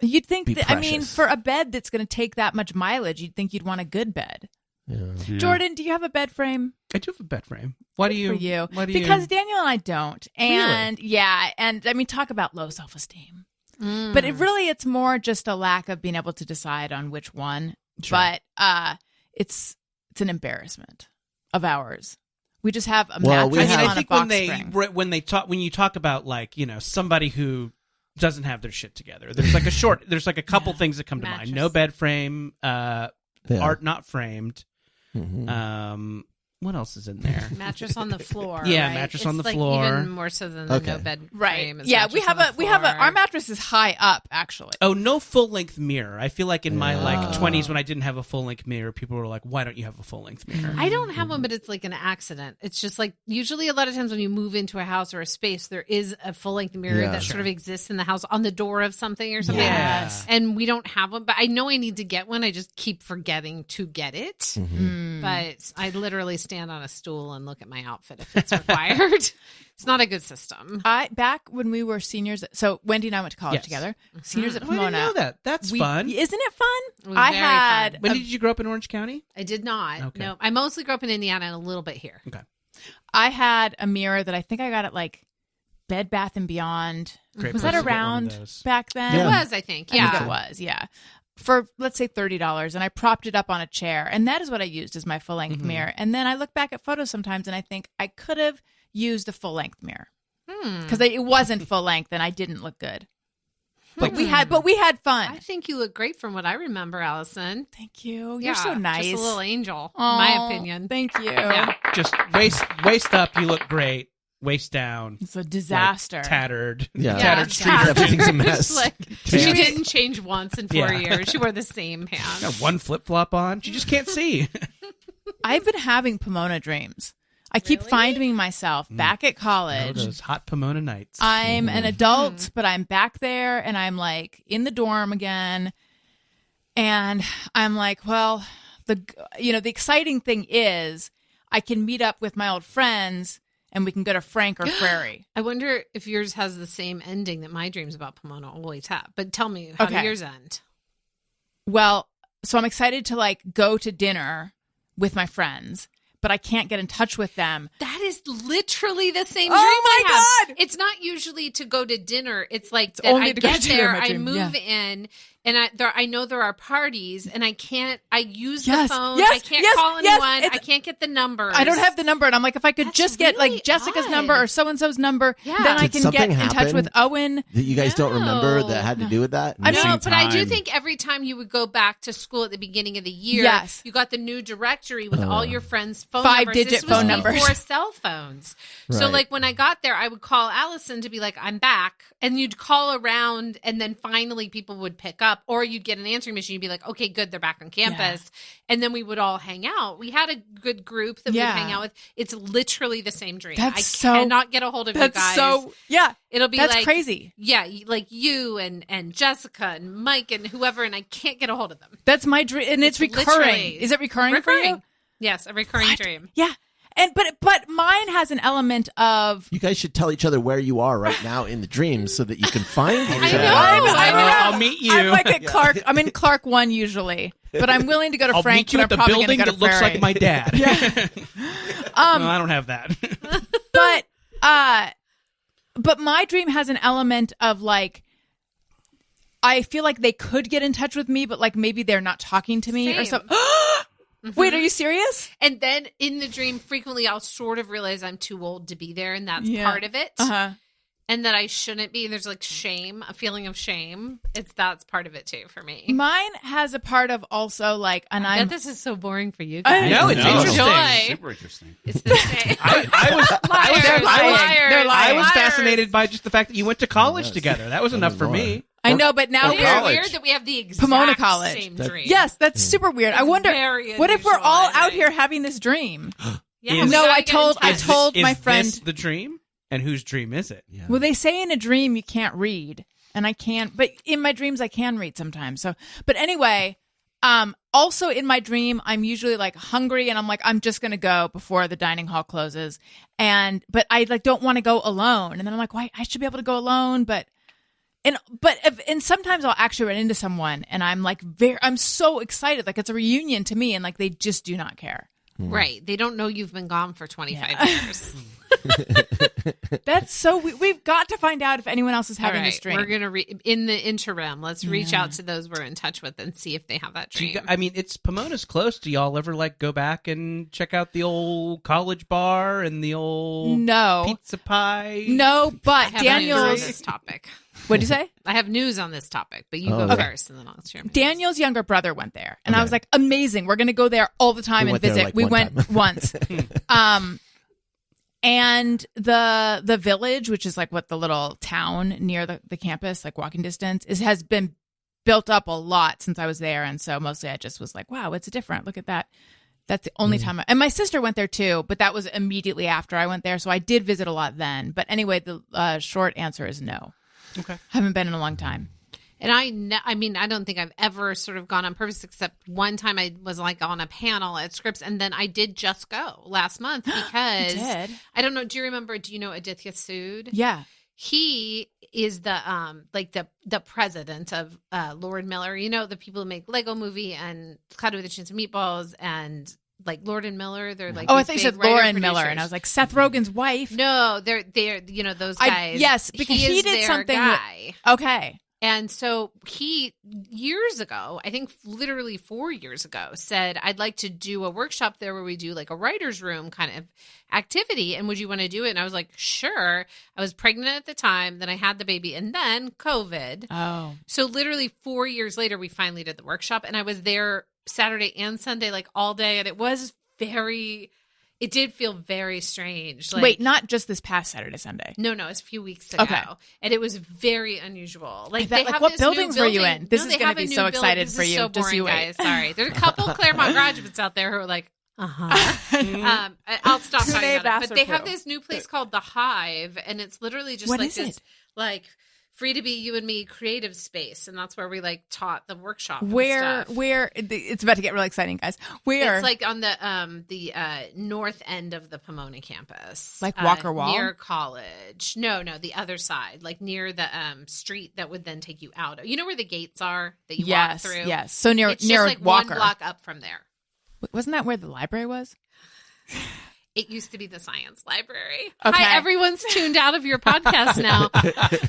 You'd think be that, I mean, precious. for a bed that's going to take that much mileage, you'd think you'd want a good bed. Yeah. Yeah. Jordan, do you have a bed frame? I do have a bed frame. Why do you? For you. Why do Because you? Daniel and I don't. And yeah, and I mean, talk about low self-esteem. Mm. But it's more just a lack of being able to decide on which one. Sure. But it's an embarrassment of ours. We just have a Well, we mattress have- on I a think box when they spring. when you talk about, like, you know, somebody who doesn't have their shit together, there's like a couple things that come to mind. Mattress. No bed frame, Yeah. art not framed. Mhm. What else is in there? Mattress on the floor. Yeah, right? mattress It's on the like floor. Even more so than the Okay. no bed Right. frame. It's Yeah, we mattress have on the floor. our mattress is high up actually. Oh, no full length mirror. I feel like in my like Yeah. 20s when I didn't have a full length mirror, people were like, "Why don't you have a full length mirror?" I don't have one, but it's like an accident. It's just like usually a lot of times when you move into a house or a space, there is a full length mirror Yeah. that Sure. sort of exists in the house on the door of something or something. Yes. And we don't have one, but I know I need to get one. I just keep forgetting to get it. Mm-hmm. But I literally stand on a stool and look at my outfit if it's required. It's not a good system. Back when we were seniors, so Wendy and I went to college Yes. together. Seniors at Oh, I didn't know Pomona. that. That's fun. Isn't it fun? It was I very had fun. When did you grow up in Orange County? I did not. Okay. No, I mostly grew up in Indiana and a little bit here. Okay. I had a mirror that I think I got at like Bed Bath and Beyond. Great Was place that to get one of around those. back then? It Yeah. was, I think. I Yeah. think it was, yeah. For let's say $30, and I propped it up on a chair, and that is what I used as my full length mirror. And then I look back at photos sometimes, and I think I could have used a full length mirror because it wasn't full length, and I didn't look good. But we had fun. I think you look great from what I remember, Allison. Thank you. Yeah, You're so nice. Just a little angel, in Aw, my opinion. Thank you. Yeah. Just waist up, you look great. Waist down, It's a like, disaster. tattered. Yeah. Tattered street. Everything's a mess. Like, Yeah. she didn't change once in 4 Yeah. years. She wore the same pants. Got one flip flop on. You just can't see. I've been having Pomona dreams. I keep Really? finding myself back at Oh, college. those hot Pomona nights. I'm an adult, but I'm back there and I'm like in the dorm again. And I'm like, well, the exciting thing is I can meet up with my old friends and we can go to Frank or Prairie. I wonder if yours has the same ending that my dreams about Pomona always have. But tell me, how do Okay. yours end? Well, so I'm excited to like go to dinner with my friends, but I can't get in touch with them. That is literally the same dream Oh my I have. God! It's not usually to go to dinner. It's like that only I to go get to dinner, there, my I dream. move Yeah. in, and I know there are parties, and I use Yes, the phone. yes, I can't yes, call yes, anyone. it's- I can't get the numbers. I don't have the number, and I'm like, if I could That's just get really like Jessica's odd. number or so and so's number, Yeah. then I Did can something get in touch happen with Owen. that you guys don't remember No. that had to do with that? I know, No, Missing but I do time. think every time you would go back to school at the beginning of the year, Yes. you got the new directory with all your friends' phone 5-digit numbers. This was phone numbers. before cell phones. So, Right. like, when I got there, I would call Allison to be like, I'm back. And you'd call around, and then finally people would pick up, or you'd get an answering machine. You'd be like, okay, good, they're back on campus. And then we would all hang out. We had a good group that Yeah. we'd hang out with. It's literally the same dream. That's I so- cannot get a hold of you That's guys. so yeah. It'll be That's like crazy. Yeah, like you and Jessica and Mike and whoever, and I can't get a hold of them. That's my dream, and it's It's recurring. literally- Is it recurring for you? Yes, a recurring What? dream. Yeah, and but mine has an element of. You guys should tell each other where you are right now in the dreams so that you can find each I other. know. I know. I'll meet you. I'm like at Clark. I'm in Clark 1 usually, but I'm willing to go to I'll Frank. meet you but at the I'm probably building gonna that go to looks Ferry. like my dad. No, I don't have that. But my dream has an element of like, I feel like they could get in touch with me, but like maybe they're not talking to me or Same. something. Wait, are you serious? And then in the dream, frequently I'll sort of realize I'm too old to be there, and that's Yeah. part of it. Uh-huh. And that I shouldn't be. There's like shame, a feeling of shame. That's part of it too for me. Mine has a part of also like, and I I'm bet this is so boring for you I guys. know, it's interesting. Joy. Super interesting. It's the same. I was Liars, They're lying. liars, They're lying. I was liars. fascinated by just the fact that you went to college Yes. together. That was enough for me. I know, but now It is we're weird that we have the exact Pomona College. same That- dream. yes, that's super weird. I wonder very what if we're unusual, all I out think. here having this dream. Yeah, Is- we No, gotta I get in told- touch. I told Is my this friend- the dream, and whose dream is it? Yeah. Well, they say in a dream you can't read, and I can't. But in my dreams, I can read sometimes. So, but anyway, also in my dream, I'm usually like hungry, and I'm like, I'm just gonna go before the dining hall closes, but I like don't want to go alone, and then I'm like, why? I should be able to go alone, but sometimes I'll actually run into someone, and I'm like, I'm so excited, like it's a reunion to me, and like they just do not care. Right. They don't know you've been gone for 25 years. That's so. We've got to find out if anyone else is All having right. this dream. We're going to, in the interim, let's reach out to those we're in touch with and see if they have that Do you dream. I mean, it's Pomona's close. Do y'all ever like go back and check out the old college bar and the old No. pizza pie? No, I but have news on Daniel's. this topic. What'd you say? I have news on this topic, but you Oh, go okay. first and then I'll share. mine. Daniel's younger brother went there, and I Okay. was like, "Amazing! We're going to go there all the time We and went there, visit." like, we one went time. once, and the village, which is like what the little town near the campus, like walking distance, has been built up a lot since I was there, and so mostly I just was like, "Wow, it's different. Look at that." That's the only time. And my sister went there too, but that was immediately after I went there, so I did visit a lot then. But anyway, the short answer is no. Okay. Haven't been in a long time. And I mean, I don't think I've ever sort of gone on purpose, except one time I was like on a panel at Scripps, and then I did just go last month because did? I don't know. Do you know Aditya Sood? Yeah. He is the the president of Lord Miller. You know, the people who make Lego Movie and Cloud with a Chance of Meatballs and like Lord and Miller. They're like I these thought you big said writer Lauren Miller, producers. and I was like, Seth Rogen's wife. No, they're you know those guys. Yes, because he he is did their something guy. Okay. And so he, years ago, I think literally 4 years ago, said, I'd like to do a workshop there where we do like a writer's room kind of activity. And would you want to do it? And I was like, sure. I was pregnant at the time. Then I had the baby and then COVID. Oh. So literally 4 years later, we finally did the workshop. And I was there Saturday and Sunday, like all day. And it did feel very strange. Like, Wait, not just this past Saturday, Sunday. no, it's a few weeks ago. Okay. And it was very unusual. Like, bet, they like, have what this new buildings were you building. in? This No, is they gonna have a be new so building. excited This for is you. So Just boring, you wait. guys. Sorry. There's a couple Claremont graduates out there who are like, I'll stop talking named about it. But they Vassar have Pro. this new place called The Hive, and it's literally just What like is this, it? like, free to be you and me creative space. And that's where we like taught the workshop. and Where stuff. it's about to get really exciting, guys. Where? It's like on the north end of the Pomona campus, Like Walker Wall? near college. No, the other side, like near the street that would then take you out. You know where the gates are that you yes, walk through. yes. So near It's near just like Walker. one block up from there. Wasn't that where the library was? It used to be the science library. Okay. Hi, everyone's tuned out of your podcast now.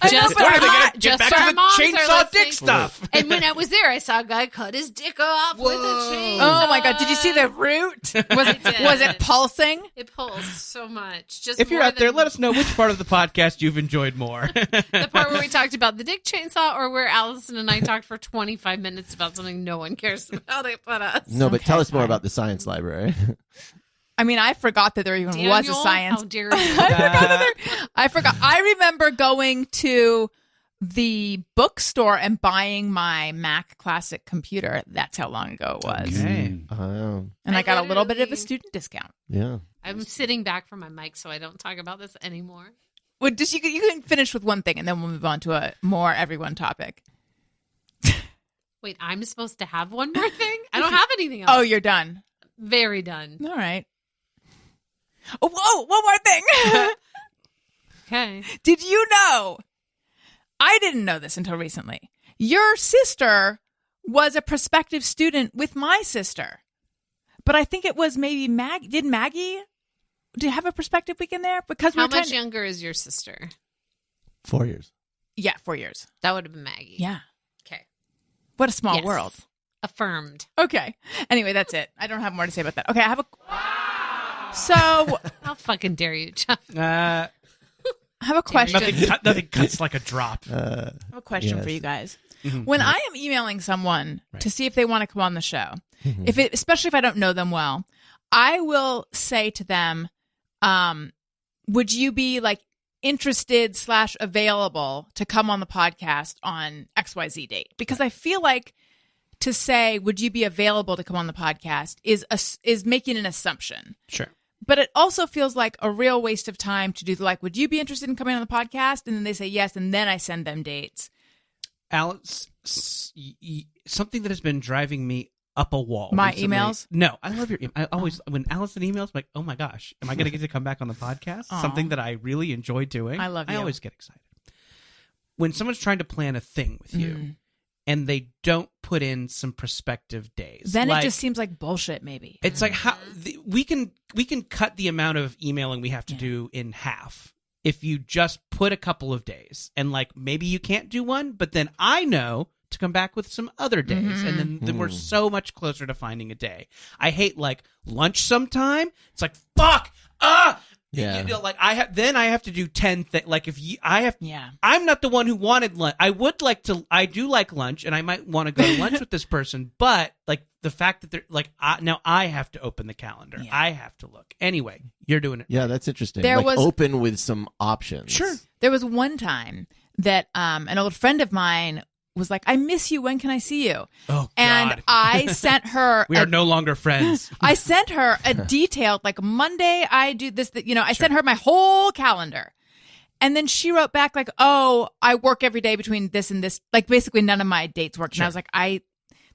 Just but our, I gotta Get just back our to the moms are chainsaw listening. dick stuff. And when I was there, I saw a guy cut his dick off with a chain. Oh my God! Did you see the root? Was it did. was it pulsing? It pulls so much. Just If you're more out there, than let us know which part of the podcast you've enjoyed more. the part where we talked about the dick chainsaw, or where Allison and I talked for 25 minutes about something no one cares about it but us. No, but Okay, tell us more fine. about the science library. I mean, I forgot that there even was a Daniel, science. How dare you? I forgot. I remember going to the bookstore and buying my Mac Classic computer. That's how long ago it was. Okay. Oh, And I got a little bit of a literally- student discount. yeah. I'm sitting back from my mic so I don't talk about this anymore. Well, just you can finish with one thing, and then we'll move on to a more everyone topic. Wait, I'm supposed to have one more thing? I don't have anything else. Oh, you're done. Very done. All right. Oh, whoa! One more thing. Okay. Did you know? I didn't know this until recently. Your sister was a prospective student with my sister, but I think it was maybe Maggie. Did Maggie? Do you have a prospective weekend there? Because How we're trying much to- younger is your sister? 4 years. Yeah, 4 years. That would have been Maggie. Yeah. Okay. What a small Yes. world. Affirmed. Okay. Anyway, that's it. I don't have more to say about that. Okay, I have a. So How fucking dare you, Jeff? I have a question. Nothing cuts like a drop. I have a question Yes. for you guys. Mhm. When I am emailing someone Right. to see if they want to come on the show, Mm-hmm. especially if I don't know them well, I will say to them, would you be like interested / available to come on the podcast on XYZ date? Because I feel like to say, would you be available to come on the podcast is making an assumption. Sure. But it also feels like a real waste of time to do like, would you be interested in coming on the podcast? And then they say yes, and then I send them dates. Alex, something that has been driving me up a wall. My recently- emails? No, I love your. I always when Allison emails, I'm like, oh my gosh, am I going to get to come back on the podcast? Aw. Something that I really enjoy doing. I love you. I always get excited when someone's trying to plan a thing with you, and they don't put in some prospective days. Then Like, it just seems like bullshit, maybe. It's like how we can cut the amount of emailing we have to Yeah. do in half if you just put a couple of days, and like maybe you can't do one, but then I know to come back with some other days, and then we're so much closer to finding a day. I hate like lunch sometime. It's like fuck. Yeah. You know, like I have to do 10 things. Like if you, I have, Yeah. I'm not the one who wanted lunch. I do like lunch, and I might want to go to lunch with this person, but like the fact that they're like, now I have to open the calendar. Yeah. I have to look. Anyway, you're doing it. Yeah, that's interesting. There like was- open with some options. Sure. There was one time that an old friend of mine was like, I miss you. When can I see you? Oh, And God. I sent her We are no longer friends. I sent her a detailed, like Monday I do this, I sent her my whole calendar. And then she wrote back like, oh, I work every day between this and this. Like basically none of my dates work. And I was like,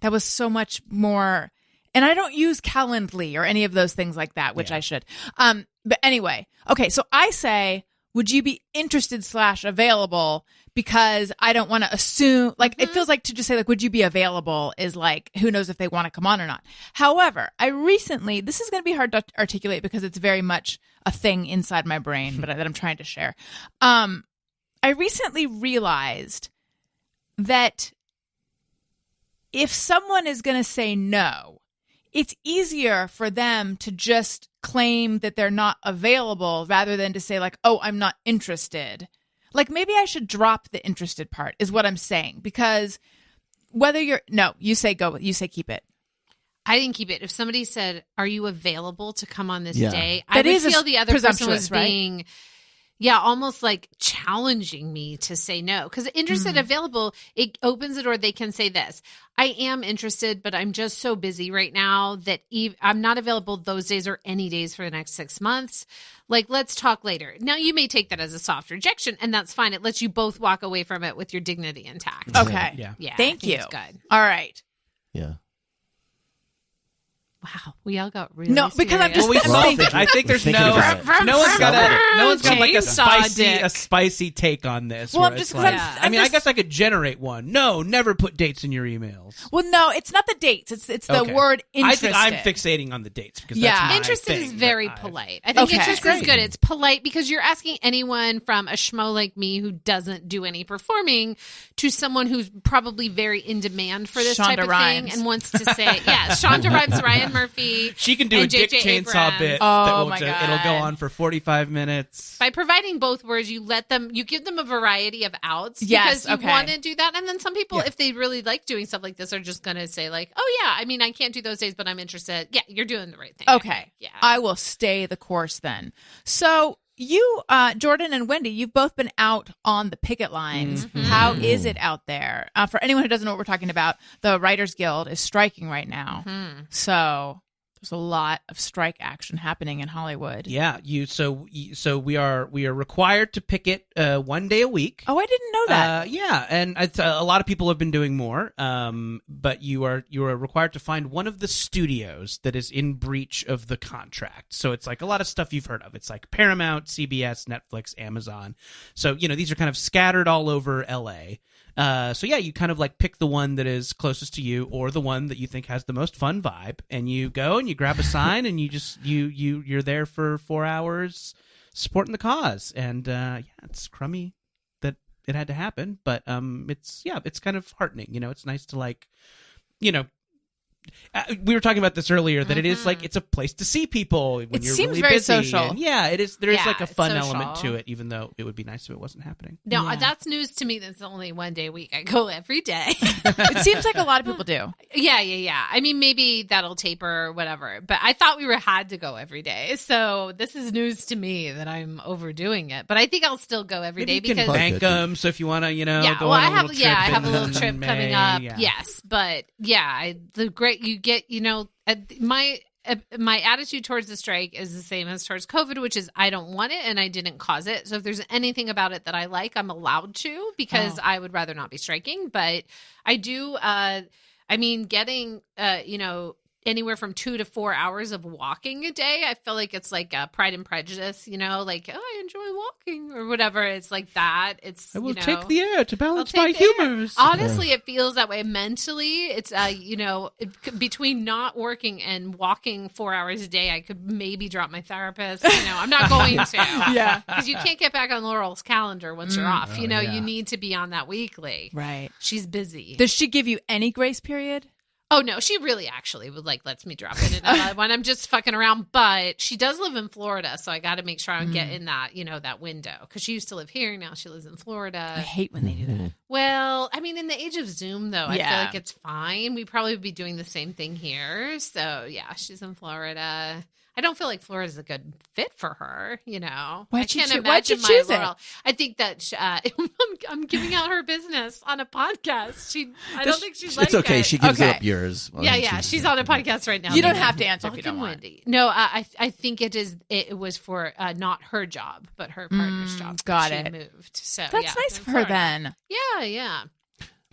that was so much more. And I don't use Calendly or any of those things like that, which Yeah. I should. But anyway, okay. So I say, would you be interested / available? Because I don't want to assume, like, it feels like to just say, like, would you be available is like, who knows if they want to come on or not. However, this is going to be hard to articulate because it's very much a thing inside my brain, but that I'm trying to share. I recently realized that if someone is going to say no, it's easier for them to just claim that they're not available rather than to say like, oh, I'm not interested. Like maybe I should drop the interested part is what I'm saying, because whether you say keep it. I didn't keep it. If somebody said, are you available to come on this Yeah. day? That I would is feel the other person was presumptuous, right? being, almost like challenging me to say no. Because interested, available, it opens the door. They can say this. I am interested, but I'm just so busy right now that I'm not available those days or any days for the next 6 months. Like, let's talk later. Now, you may take that as a soft rejection, and that's fine. It lets you both walk away from it with your dignity intact. Okay. Yeah. Yeah. I Thank think you. It's good. All right. Yeah. Wow, we all got really No, because I'm serious. just- Well, we I'm solved thinking- it. I think there's Thinking about it. no one's got like Chainsaw dick. a spicy take on this. Well, where I'm just- it's like- I'm I mean, I just- guess I could generate one. No, never put dates in your emails. Well, no, it's not the dates. It's the Okay. word I interested. think I'm fixating on the dates because Yeah. that's my Interested thing, is very but polite. I think Okay. interested is Great. good. It's polite because you're asking anyone from a schmo like me who doesn't do any performing to someone who's probably very in demand for this type Shonda of Rhimes. thing and wants to say, yeah, Shonda Rhimes, Ryan Murphy. She can do a and dick J.J. chainsaw Abrams. bit. Oh, that will my it'll go God. on for 45 minutes. By providing both words, you give them a variety of outs. Yes, because you okay. want to do that. And then some people, Yeah. if they really like doing stuff like this, are just going to say like, oh yeah, I mean, I can't do those days, but I'm interested. Yeah, you're doing the right thing. Okay. Yeah. I will stay the course then. So you, Jordan and Wendy, you've both been out on the picket lines. Mm-hmm. How is it out there? For anyone who doesn't know what we're talking about, the Writers Guild is striking right now. Mm-hmm. So there's a lot of strike action happening in Hollywood. Yeah, so we are required to picket 1 day a week. Oh, I didn't know that. Yeah, and a lot of people have been doing more. But you are required to find one of the studios that is in breach of the contract. So it's like a lot of stuff you've heard of. It's like Paramount, CBS, Netflix, Amazon. So these are kind of scattered all over LA. So yeah, you kind of like pick the one that is closest to you or the one that you think has the most fun vibe, and you go and you grab a sign and you just you're there for 4 hours supporting the cause. And yeah, it's crummy that it had to happen, but it's kind of heartening. It's nice to like, we were talking about this earlier that it is like it's a place to see people when It you're seems really very busy. social. And yeah, it is. There is Yeah, like a fun social. element to it, even though it would be nice if it wasn't happening. No, Yeah. that's news to me. That's only 1 day a week. I go every day. It seems like a lot of people do. Yeah. I mean, maybe that'll taper or whatever. But I thought we had to go every day. So this is news to me that I'm overdoing it. But I think I'll still go every day Maybe you can because bank them. So if you want to, yeah, go well, on I a have little trip. I have a little in trip coming May, up. yeah. Yes, but yeah, you get my attitude towards the strike is the same as towards COVID, which is I don't want it and I didn't cause it. So if there's anything about it that I like, I'm allowed to because I would rather not be striking. But I do. I mean, getting anywhere from 2 to 4 hours of walking a day, I feel like it's like Pride and Prejudice. Like I enjoy walking or whatever. It's like that. It's I will take the air to balance I'll my take the air. humors. Honestly, it feels that way mentally. It's between not working and walking 4 hours a day, I could maybe drop my therapist. I'm not going to. Yeah. Because you can't get back on Laurel's calendar once you're off. yeah. You need to be on that weekly. Right. She's busy. Does she give you any grace period? Oh no, she really actually would lets me drop it in another one. I'm just fucking around, but she does live in Florida, so I got to make sure I get in that that window because she used to live here. Now she lives in Florida. I hate when they do that. Well, I mean, in the age of Zoom, though, I feel Yeah. like it's fine. We probably would be doing the same thing here. So yeah, she's in Florida. I don't feel like Florida's a good fit for her. I Why'd can't you imagine choose it? Laurel. I think that I'm giving out her business on a podcast. I don't think she's like It's okay. it. She gives Okay. up yours. Well, Yeah, she's on a podcast right now. You don't have to answer if you Fucking don't want. Wendy. No, I think it was for not her job, but her partner's job. got she it. moved. So That's yeah, nice in for her Florida. then. Yeah.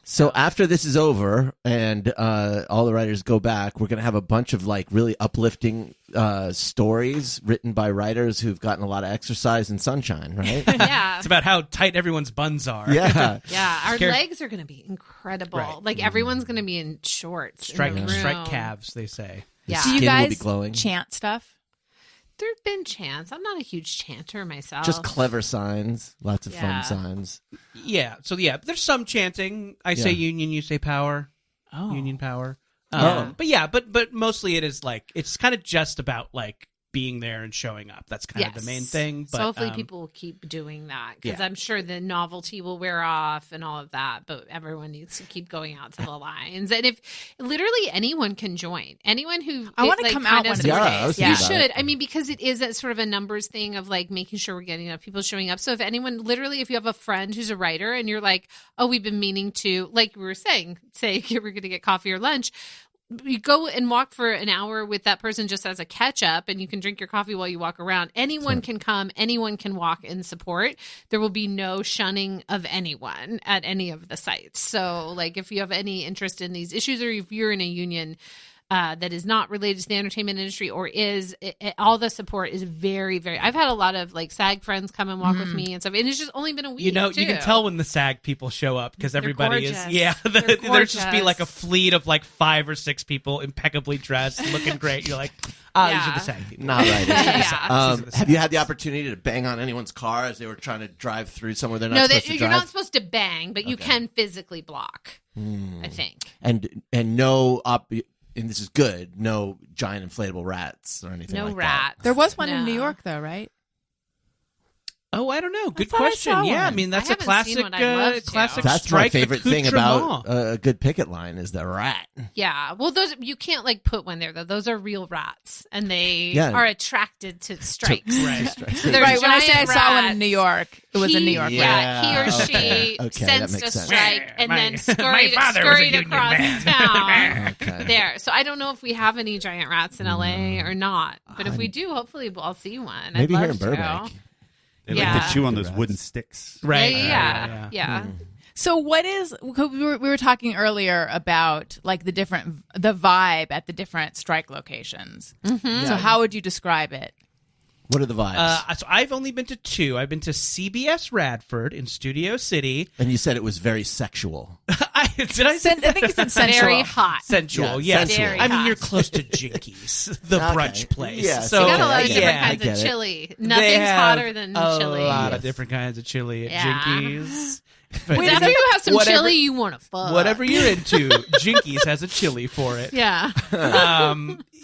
So after this is over and all the writers go back, we're going to have a bunch of like really uplifting stories written by writers who've gotten a lot of exercise and sunshine, right? Yeah. It's about how tight everyone's buns are. Yeah. Yeah, our Scare- legs are going to be incredible. Right. Like everyone's going to be in shorts. Strike in the room. strike calves, they say. Yeah. Do you Skin will guys be glowing. chant stuff? There've been chants. I'm not a huge chanter myself. Just clever signs, lots of Yeah. fun signs. Yeah. So yeah, there's some chanting. I say union, you say power. Oh. Union power. Oh. But yeah, but mostly it is like it's kind of just about like being there and showing up. That's kind of the main thing. But so hopefully people will keep doing that because yeah. I'm sure the novelty will wear off and all of that. But everyone needs to keep going out to the lines. And if literally anyone can join, anyone who I want to come out one of these Yeah, I days. was You thinking about should. it. I mean, because it is a sort of a numbers thing of like making sure we're getting enough people showing up. So if anyone, literally, if you have a friend who's a writer and you're like, oh, we've been meaning to, like we were saying, say we're going to get coffee or lunch. You go and walk for an hour with that person just as a catch up, and you can drink your coffee while you walk around. Anyone can come, anyone can walk in support. There will be no shunning of anyone at any of the sites. So, like, if you have any interest in these issues, or if you're in a union, that is not related to the entertainment industry, or all the support is very, very. I've had a lot of like SAG friends come and walk with me and stuff, and it's just only been a week. You know, too. you can tell when the SAG people show up because everybody is. gorgeous. Yeah, They're there's just be gorgeous. like a fleet of like 5 or 6 people impeccably dressed, looking great. You're like, these are Yeah. the SAG people. Not right. Yeah. Have you had the opportunity to bang on anyone's car as they were trying to drive through somewhere they're not No, supposed to you're drive? not supposed to bang, but you Okay. can physically block. I think. And no and this is good. No giant inflatable rats or anything No like rats. There was one in No. New York, though, right? Oh, I don't know. Good thought I question. saw Yeah, I one. mean that's I a haven't classic, seen one. I'd love to. classic. that. That's my strike favorite thing about accoutrement. a good picket line is the rat. Yeah. Well, those you can't like put one there though. Those are real rats, and they Yeah. are attracted to strikes. Right. So they're Right. When I say I giant saw one in rats. New York, it was in New York. Yeah, he or Yeah, she okay. Okay, that sensed makes a sense. strike and My- then my scurried, father was a union across man. town. Okay. There. So I don't know if we have any giant rats in LA or not, but if we do, hopefully I'll see one. Maybe I'd here love in Burbank. To. They like Yeah. to chew on those wooden sticks. Right. Yeah. So what is we were talking earlier about like the vibe at the different strike locations. Mm-hmm. So how would you describe it? What are the vibes? So I've only been to 2. I've been to CBS Radford in Studio City. And you said it was very sexual. Did I say I think you said sensual. Very hot. sensual? Yeah, Yes. sensual. Very I mean, hot. you're close to Jinkies, the Okay. brunch place. Yeah, so They got a lot of Okay, different I kinds get of it. chili. They Nothing's have hotter than chili. A lot Yes. of different kinds of chili at Yeah. Jinkies. Wait, after you have some whatever- chili, you want to fuck. Whatever you're into, Jinkies has a chili for it. Yeah.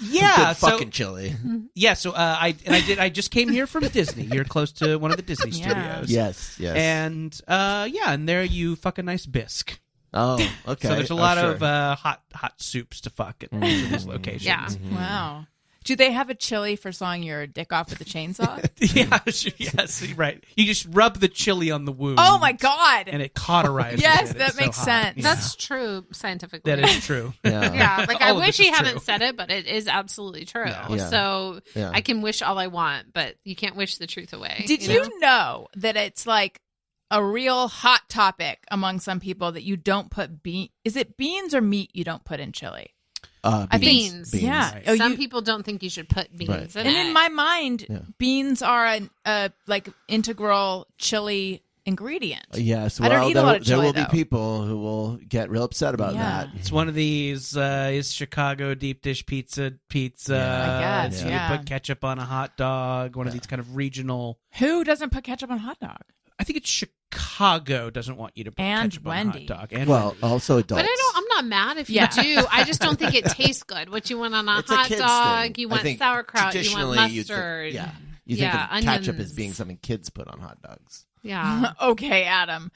Yeah. Good So fucking chili. yeah. So I just came here from Disney. You're close to one of the Disney Yeah. studios. Yes, yes. And and there you fuck a nice bisque. oh, okay. So there's a Oh, lot sure. of hot soups to fuck at each of these locations. Yeah. Wow. Do they have a chili for sawing your dick off with a chainsaw? Yeah, yes, right. You just rub the chili on the wound. Oh my God. And it cauterizes. Yes, it. that It's makes so hot. sense. Yeah. That's true scientifically. That is true. Yeah. Yeah, like I All of wish this he is hadn't true. said it, but it is absolutely true. Yeah. So Yeah. I can wish all I want, but you can't wish the truth away. Did you know that it's like a real hot topic among some people that you don't put is it beans or meat you don't put in chili? I think- Beans. Yeah. Right. Oh, Some you- people don't think you should put beans Right. in and it. in my mind, Yeah. beans are a like integral chili ingredient. Yes, I don't well, eat a lot of there chili, will be though. people who will get real upset about Yeah. that. It's one of these is Chicago deep dish pizza. I guess, You yeah. put ketchup on a hot dog. One of these kind of regional. Who doesn't put ketchup on a hot dog? I think it's Chicago doesn't want you to put And ketchup on a Wendy. hot dog. And Well, Wendy. also adults. But I'm not mad if you Yeah. do. I just don't think it tastes good. What you want on a It's a hot kid's dog, thing. you I want think sauerkraut, you want traditionally you'd mustard. think, you think Yeah, of ketchup as onions. being something kids put on hot dogs. Yeah. Okay, Adam.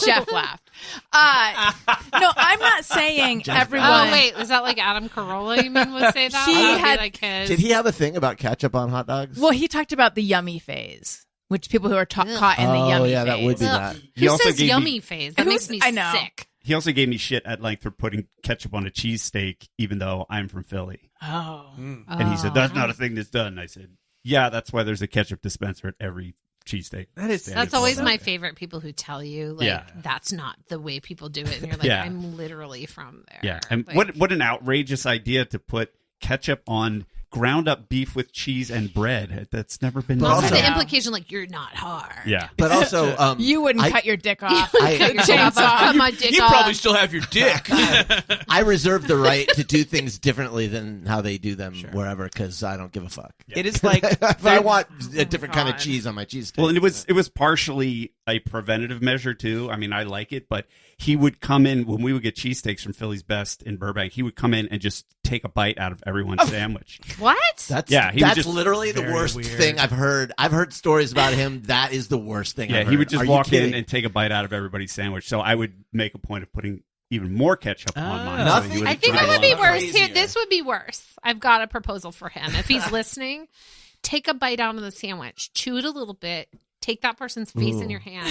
Jeff laughed. No, I'm not saying everyone. Oh wait, was that like Adam Carolla? You mean would say that? He That would be had- like his. Did he have a thing about ketchup on hot dogs? Well, he talked about the yummy phase, which people who are caught in the Oh, yummy yeah, phase. that would be Ugh. that. He Who also says gave me- yummy phase? That Who's- makes me I know. sick. He also gave me shit at length for putting ketchup on a cheesesteak, even though I'm from Philly. Oh. And he said, that's not a thing that's done. I said, yeah, that's why there's a ketchup dispenser at every cheesesteak. That is- stand. That's It's always so my good. favorite. People who tell you like Yeah. that's not the way people do it, and you're like, Yeah. I'm literally from there. Yeah. And Like, what an outrageous idea to put ketchup on ground up beef with cheese and bread. That's never been Also, done. the Yeah. implication like you're not hard. Yeah. But also, You wouldn't I- cut your dick off. Cut your dick off. Chainsaw. Cut my dick you off. probably still have your dick. I reserve the right to do things differently than how they do them wherever because I don't give a fuck. It is like If I want a different kind of God. cheese on my cheesesteak. Well, and it was partially a preventative measure too. I mean, I like it, but he would come in when we would get cheesesteaks from Philly's Best in Burbank. He would come in and just take a bite out of everyone's sandwich. What? That's Yeah, he was that's just literally the very worst weird. thing I've heard. I've heard stories about him. That is the worst thing. Yeah, I've he would heard. just Are you walk in kidding? and take a bite out of everybody's sandwich. So I would make a point of putting even more ketchup on mine. Nothing- So he I think try it would be a lot worse. crazier. Here, this would be worse. I've got a proposal for him. If he's listening, take a bite out of the sandwich, chew it a little bit, take that person's face in your hand,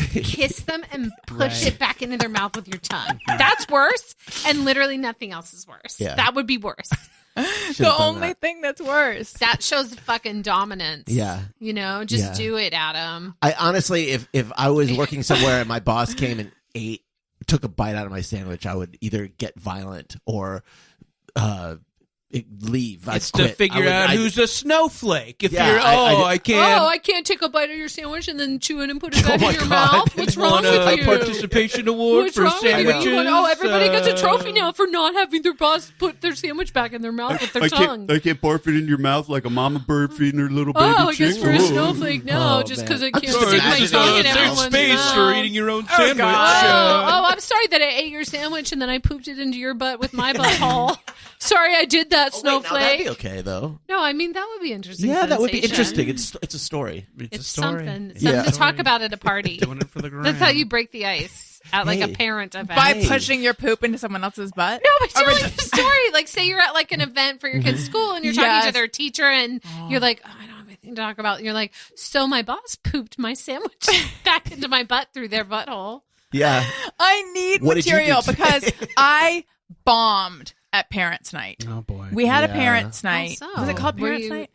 kiss them, and push it back into their mouth with your tongue. That's worse, and literally nothing else is worse. Yeah. That would be worse. Should've The done only that. thing that's worse. That shows fucking dominance. Yeah. You know, just Yeah. do it, Adam. I honestly, if I was working somewhere and my boss came and ate took a bite out of my sandwich, I would either get violent or leave. It's I'd quit. to figure out who's a snowflake. If Yeah, you're, I can't. I can't take a bite of your sandwich and then chew it and put it back my in your God. mouth. What's wrong Want with a you? participation award What's for wrong with you? sandwiches? Everybody gets a trophy now for not having their boss put their sandwich back in their mouth with their tongue. I can't barf it in your mouth like a mama bird feeding her little baby I guess chick. for a snowflake now, Oh, just man. because I I'm can't just stick my imagining tongue in a safe everyone's space mouth. for eating your own sandwich. I'm sorry that I ate your sandwich and then I pooped it into your butt with my butthole. Sorry I did that, Oh, wait, now snowflake. that'd be okay though. No, I mean, that would be interesting. Yeah, that would be sensation. interesting. It's a story. It's a story. something Yeah. to talk about at a party. Doing it for the gram. That's how you break the ice at like Hey. a parent event. By Hey. pushing your poop into someone else's butt? No, but telling the story. Like, say you're at like an event for your kid's school and you're talking Yes. to their teacher and you're like, I don't have anything to talk about. And you're like, so my boss pooped my sandwich back into my butt through their butthole. Yeah. I need What did you material do because today? I bombed at parents' night. Oh boy. We had a Yeah. parents' night. so? Was it called Were parents' you- night?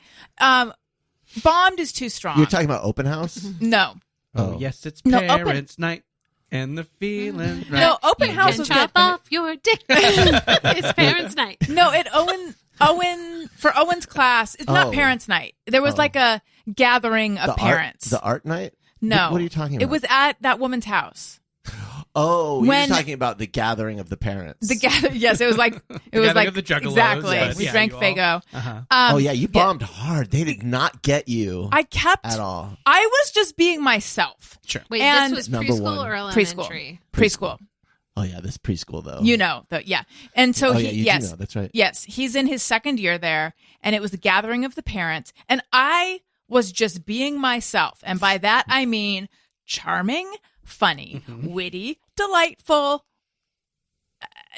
Bombed is too strong. You're talking about open house? No. Oh yes, it's No, open- parents' night and the feeling right. No, open You house can was chop good. off your dick. It's parents' night. No, for Owen's class, it's not Oh. parents' night. There was Oh. like a gathering of parents. The art night? No. What are you talking about? It was at that woman's house. Oh, when- you're talking about the gathering of the parents. The gather, yes, it was like it was gathering like of the Juggalos, exactly. yes. We Yeah, drank you all- Faygo. Uh-huh. Oh yeah, you bombed hard. They did not get you I kept. at all. I was just being myself. Sure. Wait, And- this was Number preschool one. or Preschool. elementary? Preschool. Oh yeah, this preschool though. You know, yeah. And so Oh he, yeah, you yes, do know. That's right. yes, he's in his second year there, and it was the gathering of the parents, and I was just being myself, and by that I mean charming, funny, witty, delightful,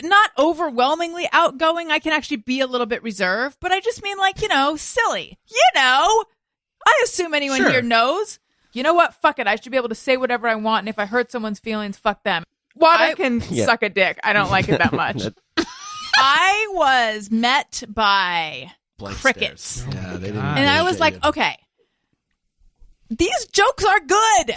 not overwhelmingly outgoing. I can actually be a little bit reserved, but I just mean like, silly. I assume anyone Sure. here knows. You know what? Fuck it. I should be able to say whatever I want, and if I hurt someone's feelings, fuck them. Water can Yeah. suck a dick. I don't like it that much. I was met by Blank crickets. stares. Yeah, they didn't. God. And I really was get like, you. okay, these jokes are good.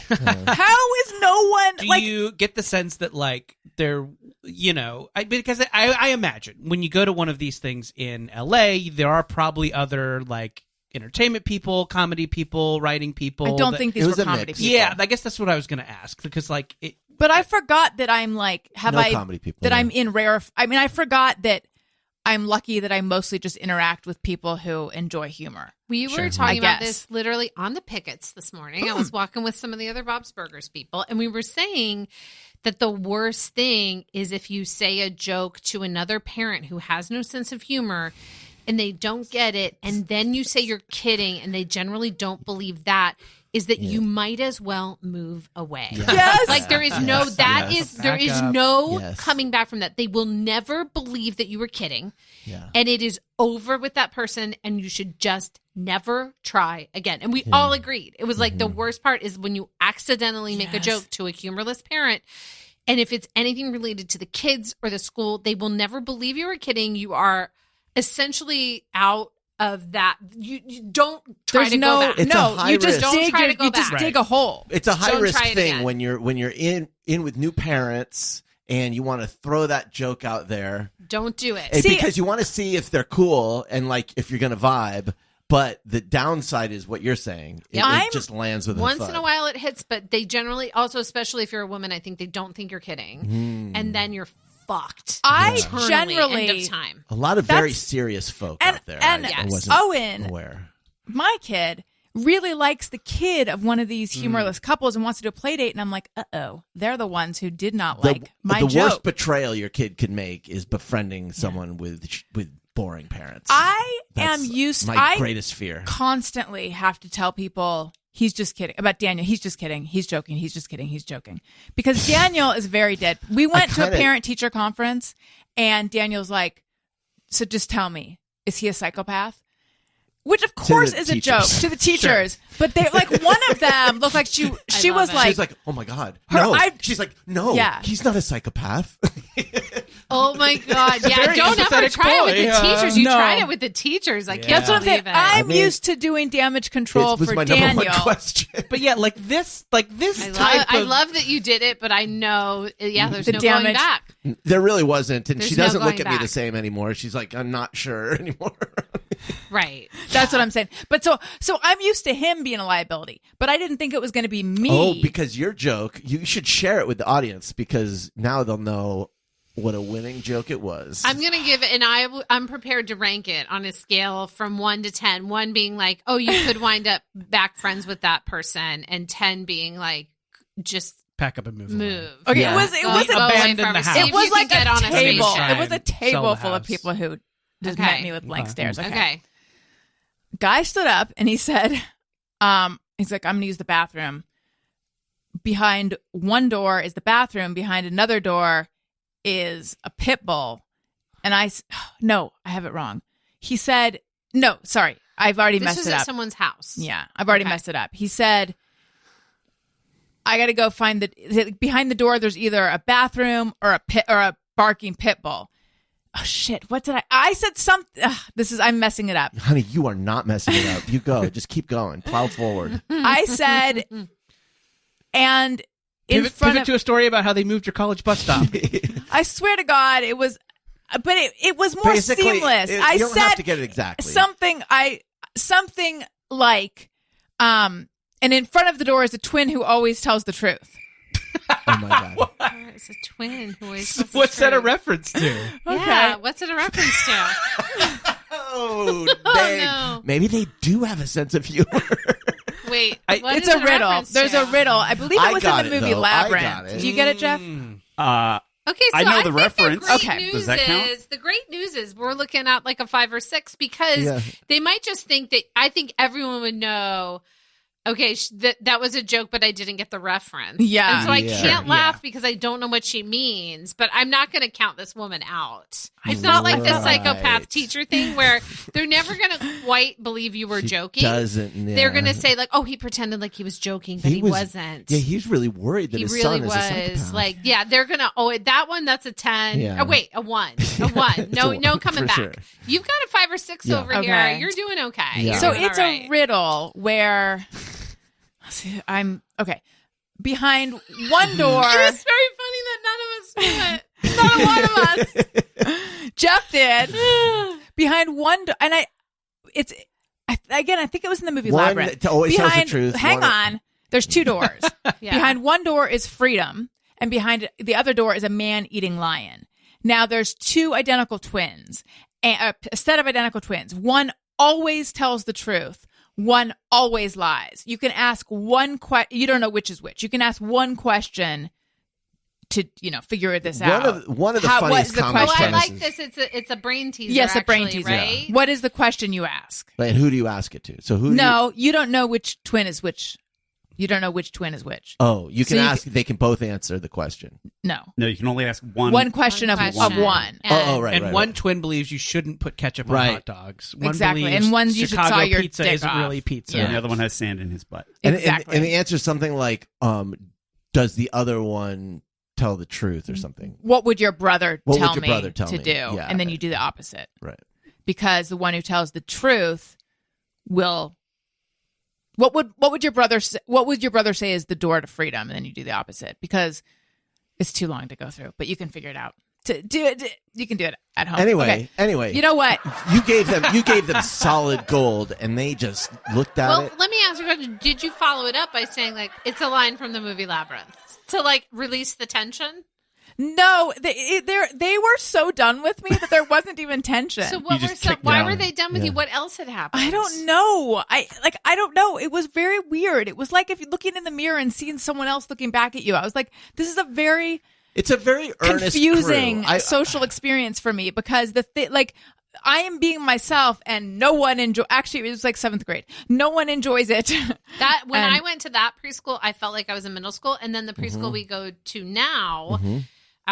How is no one Do like? you get the sense that like they're because I imagine when you go to one of these things in LA, there are probably other like entertainment people, comedy people, writing people. I don't that- think It these was were a comedy mix. people. Yeah, I guess that's what I was going to ask because like it. But I forgot that I'm like, No comedy people, that yeah. I'm in rare. I mean, I forgot that I'm lucky that I mostly just interact with people who enjoy humor. We were I talking about guess. this literally on the pickets this morning. I was walking with some of the other Bob's Burgers people, and we were saying that the worst thing is if you say a joke to another parent who has no sense of humor and they don't get it, and then you say you're kidding and they generally don't believe that, is that you might as well move away. Yes. Like there is no, Yes. that Yes. is, there Back is up. no Yes. coming back from that. They will never believe that you were kidding. Yeah. And it is over with that person, and you should just never try again. And we all agreed. It was like the worst part is when you accidentally make a Yes. joke to a humorless parent. And if it's anything related to the kids or the school, they will never believe you were kidding. You are essentially out of that. You don't try There's to no, go back. It's a no. high You just risk. Don't dig. try to You go just back. dig a hole. It's a high Don't risk try it thing again. when you're in with new parents and you want to throw that joke out there Don't do it. and See- because you want to see if they're cool and like if you're gonna vibe. But the downside is what you're saying. It, Yeah. it just lands with Once thud. in a while it hits, but they generally also, especially if you're a woman, I think they don't think you're kidding. And then you're fucked. I Eternally, generally end of time. A lot of very That's- serious folk and out there. and I Yes. wasn't Owen, aware. my kid, really likes the kid of one of these humorless couples and wants to do a play date, and I'm like, they're the ones who did not like my the joke. worst betrayal your kid could make is befriending someone with boring parents. I That's am used. my I greatest fear. constantly have to tell people he's just kidding about Daniel. He's just kidding. He's joking. He's just kidding. He's joking. Because Daniel is very dead. We went to a kinda- parent teacher conference, and Daniel's like, "So just tell me, is he a psychopath?" which of course the is a teachers. joke to the teachers. But they like one of them looked like she love was it. like, She's like, oh my God. Her- No. I- She's like, no, Yeah. he's not a psychopath. Oh my God. Yeah. very Don't ever empathetic try it with boy. the teachers. You No. tried it with the teachers. I can't that's what I'm saying. believe it. I'm mean, used to doing damage control it was for my number Daniel. one question. But yeah, like this I love that you did it, but I know, there's The no going damage. back. There really wasn't, and There's she no doesn't look going at me the back. same anymore. She's like, I'm not sure anymore. Right. That's what I'm saying. But so I'm used to him being a liability, but I didn't think it was going to be me. Oh, because your joke, you should share it with the audience because now they'll know what a winning joke it was. I'm going to give it, and I'm prepared to rank it on a scale from 1 to 10. 1 being like, oh, you could wind up back friends with that person, and 10 being like, just pack up and move. move. Okay, Yeah. it was Go away abandon from the it. house. See it if was you can like get a on a table. straight It was a Sell table the full of house. people who just Okay. met me with blank stares. Okay. Guy stood up and he said, he's like, I'm going to use the bathroom. Behind one door is the bathroom. Behind another door is a pit bull. And no, I have it wrong. He said, no, sorry. I've already This messed was it at up. someone's house. Yeah, I've already Okay. messed it up. He said, I got to go find behind the door. There's either a bathroom or a barking pit bull. Oh shit! What did I said something. I'm messing it up. Honey, you are not messing it up. You go. Just keep going. Plow forward. I said, and in front Pivot of, to a story about how they moved your college bus stop. I swear to God, it was, but it was more Basically, seamless. you I don't said have to get it exactly. something like, and in front of the door is a twin who always tells the truth. Oh my God. It's a twin who always tells the What's that a truth. reference to? Yeah, what's it a reference to? Oh, dang. no. Maybe they do have a sense of humor. Wait, what It's is a it riddle. reference There's to? a riddle. I believe I it was got in the it, movie though. I got Labyrinth. it. Do you get it, Jeff? Okay, so I know the think reference. The great Okay. news Does that count? is the great news is we're looking at like a 5 or 6 because Yeah. they might just think that I think everyone would know. Okay, that was a joke, but I didn't get the reference. Yeah. and so I Yeah. can't Sure, laugh yeah. because I don't know what she means. But I'm not going to count this woman out. It's not like the Right. psychopath teacher thing where they're never going to quite believe you were joking. Doesn't. Yeah. They're going to say like, "Oh, he pretended like he was joking, but he wasn't." Yeah, he's really worried that He his really son is a was psychopath. like, yeah, they're gonna. Oh, that one, that's a 10. Yeah. Oh, wait, a 1, a 1. No, a no one, coming for back. sure. You've got a 5 or 6 Yeah. over Okay. here. You're doing okay. Yeah. So You're it's all a right. riddle where I'm okay. Behind one door, It was very funny that none of us knew it. Not one of us. Jeff did. Behind one door, and I think it was in the movie One Labyrinth. that always tells the Behind, truth, hang one- on. There's 2 doors. Yeah. Behind one door is freedom, and behind the other door is a man-eating lion. Now there's 2 identical twins, a set of identical twins. One always tells the truth. One always lies. You can ask one question. You don't know which is which. You can ask one question to figure this out. One of the What funniest is the comic Oh, question? I like premises. this. It's a brain teaser. Yes, a brain actually, teaser. right? What is the question you ask? And who do you ask it to? So who? No, you don't know which twin is which. You don't know which twin is which. Oh, you can So you ask. They can both answer the question. No. No, you can only ask one. One question, One of question. one. Oh, right. And one twin believes you shouldn't put ketchup on Right. hot dogs. One Exactly. believes And one you should Chicago saw your pizza dick isn't off. really pizza. Yeah. And the other one has sand in his butt. Exactly. And the answer is something like, does the other one tell the truth or something? What would your brother What would tell your me brother tell to me? do? Yeah, And then okay. you do the opposite. Right. Because the one who tells the truth will. What would your brother say is the door to freedom, and then you do the opposite because it's too long to go through, but you can figure it out. To do it, you can do it at home. Anyway, Okay. You know what? you gave them solid gold, and they just looked at Well, it. let me ask you a question. Did you follow it up by saying like it's a line from the movie Labyrinth to like release the tension? No, they were so done with me that there wasn't even tension. So what You were just kicked why down. were they done with Yeah. you? What else had happened? I don't know. I don't know. It was very weird. It was like if you're looking in the mirror and seeing someone else looking back at you. I was like, this is a very It's a very earnest, confusing crew. social experience for me because I am being myself and no one actually it was like 7th grade. No one enjoys it. That when And- I went to that preschool, I felt like I was in middle school, and then the preschool we go to now,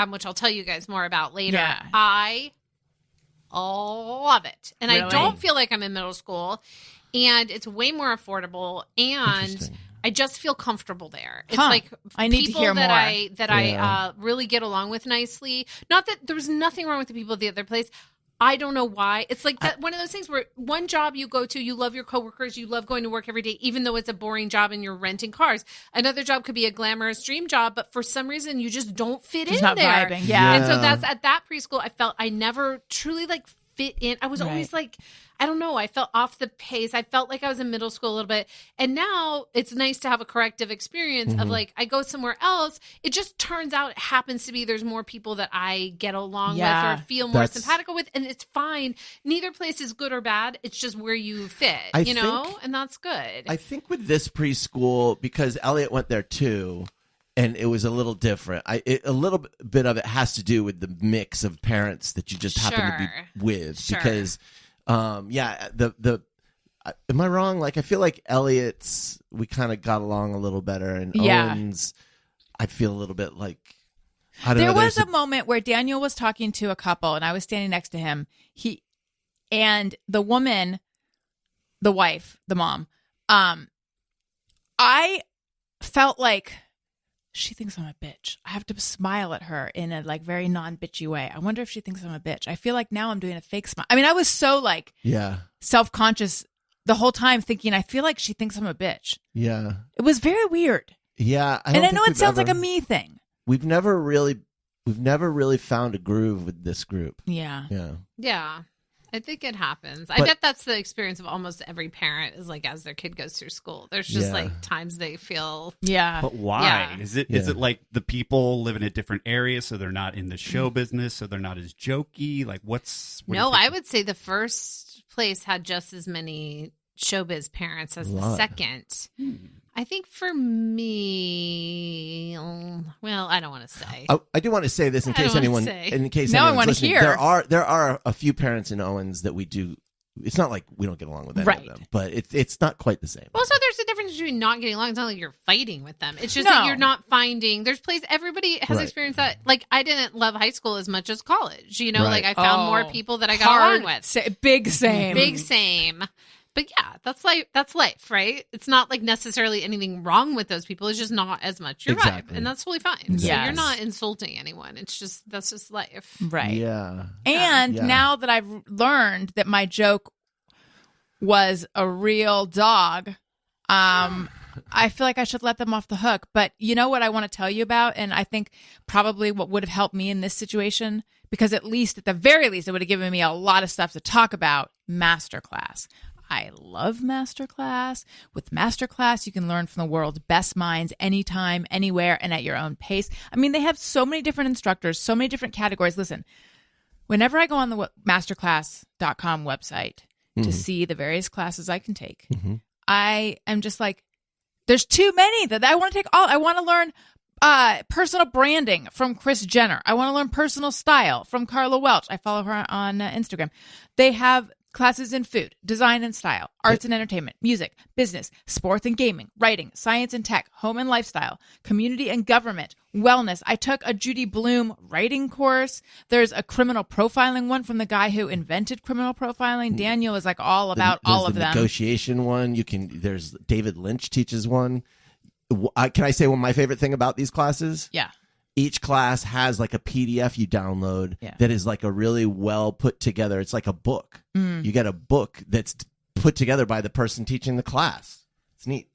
which I'll tell you guys more about later. Yeah. I love it. And I Really? don't feel like I'm in middle school. And it's way more affordable. And Interesting. I just feel comfortable there. It's Huh. like I need to people hear that more. I really get along with nicely. Not that there was nothing wrong with the people at the other place. I don't know why. It's like that one of those things where one job you go to, you love your coworkers, you love going to work every day, even though it's a boring job and you're renting cars. Another job could be a glamorous dream job, but for some reason you just don't fit Just in not there. vibing. Yeah. And so that's at that preschool, I felt I never truly like fit in. I was Right. always like, I don't know. I felt off the pace. I felt like I was in middle school a little bit. And now it's nice to have a corrective experience of like, I go somewhere else. It just turns out it happens to be there's more people that I get along Yeah. with or feel more That's- simpatico with. And it's fine. Neither place is good or bad. It's just where you fit, I you know? think- And that's good. I think with this preschool, because Elliot went there too, and it was a little different. A little bit of it has to do with the mix of parents that you just happen to Sure. be with. Sure. Because, am I wrong? Like, I feel like Elliot's, we kind of got along a little better, and Yeah. Owen's, I feel a little bit like, I don't There know. was a moment where Daniel was talking to a couple and I was standing next to him. And the woman, the wife, the mom, I felt like she thinks I'm a bitch. I have to smile at her in a like very non-bitchy way. I wonder if she thinks I'm a bitch. I feel like now I'm doing a fake smile. I mean, I was so like Yeah. self-conscious the whole time thinking, I feel like she thinks I'm a bitch. Yeah. It was very weird. Yeah. And I know it sounds like a me thing. We've never really found a groove with this group. Yeah. Yeah. Yeah. I think it happens. I But- bet that's the experience of almost every parent is like as their kid goes through school. There's just Yeah. like times they feel Yeah. But why? Yeah. Is it Yeah. like the people live in a different area, so they're not in the show business, so they're not as jokey? Like, what do you No, think? I would say the first place had just as many showbiz parents as the Lot. second. I think for me, well, I don't want to say. I do want to say this in I don't case wanna anyone, say. in case Now I anyone's wanna listening. hear. There are a few parents in Owens that we do. It's not like we don't get along with any Right. of them, but it's not quite the same. Well, so there's a difference between not getting along. It's not like you're fighting with them. It's just No. that you're not finding. There's everybody has Right. experienced that. Like I didn't love high school as much as college. You know, Right. like I found more Oh, people that I got along with. Big same. Big same. But yeah, that's life, right? It's not like necessarily anything wrong with those people. It's just not as much your Exactly. vibe. And that's totally fine. So Yes. you're not insulting anyone. It's just, that's just life. Right. Yeah. And Yeah. now that I've learned that my joke was a real dog, I feel like I should let them off the hook. But you know what I want to tell you about? And I think probably what would have helped me in this situation, because at the very least, it would have given me a lot of stuff to talk about. Masterclass. I love Masterclass. With Masterclass, you can learn from the world's best minds anytime, anywhere, and at your own pace. I mean, they have so many different instructors, so many different categories. Listen, whenever I go on the masterclass.com website to see the various classes I can take, I am just like, there's too many that I want to take all. I want to learn personal branding from Kris Jenner. I want to learn personal style from Carla Welch. I follow her on Instagram. They have classes in food, design and style, arts and entertainment, music, business, sports and gaming, writing, science and tech, home and lifestyle, community and government, wellness. I took a Judy Blume writing course. There's a criminal profiling one from the guy who invented criminal profiling. Daniel is like all about There's all of the them. negotiation one. There's David Lynch teaches one. Can I say my favorite thing about these classes? Yeah. Each class has like a PDF you download Yeah. that is like a really well put together. It's like a book. Mm. You get a book that's put together by the person teaching the class. It's neat.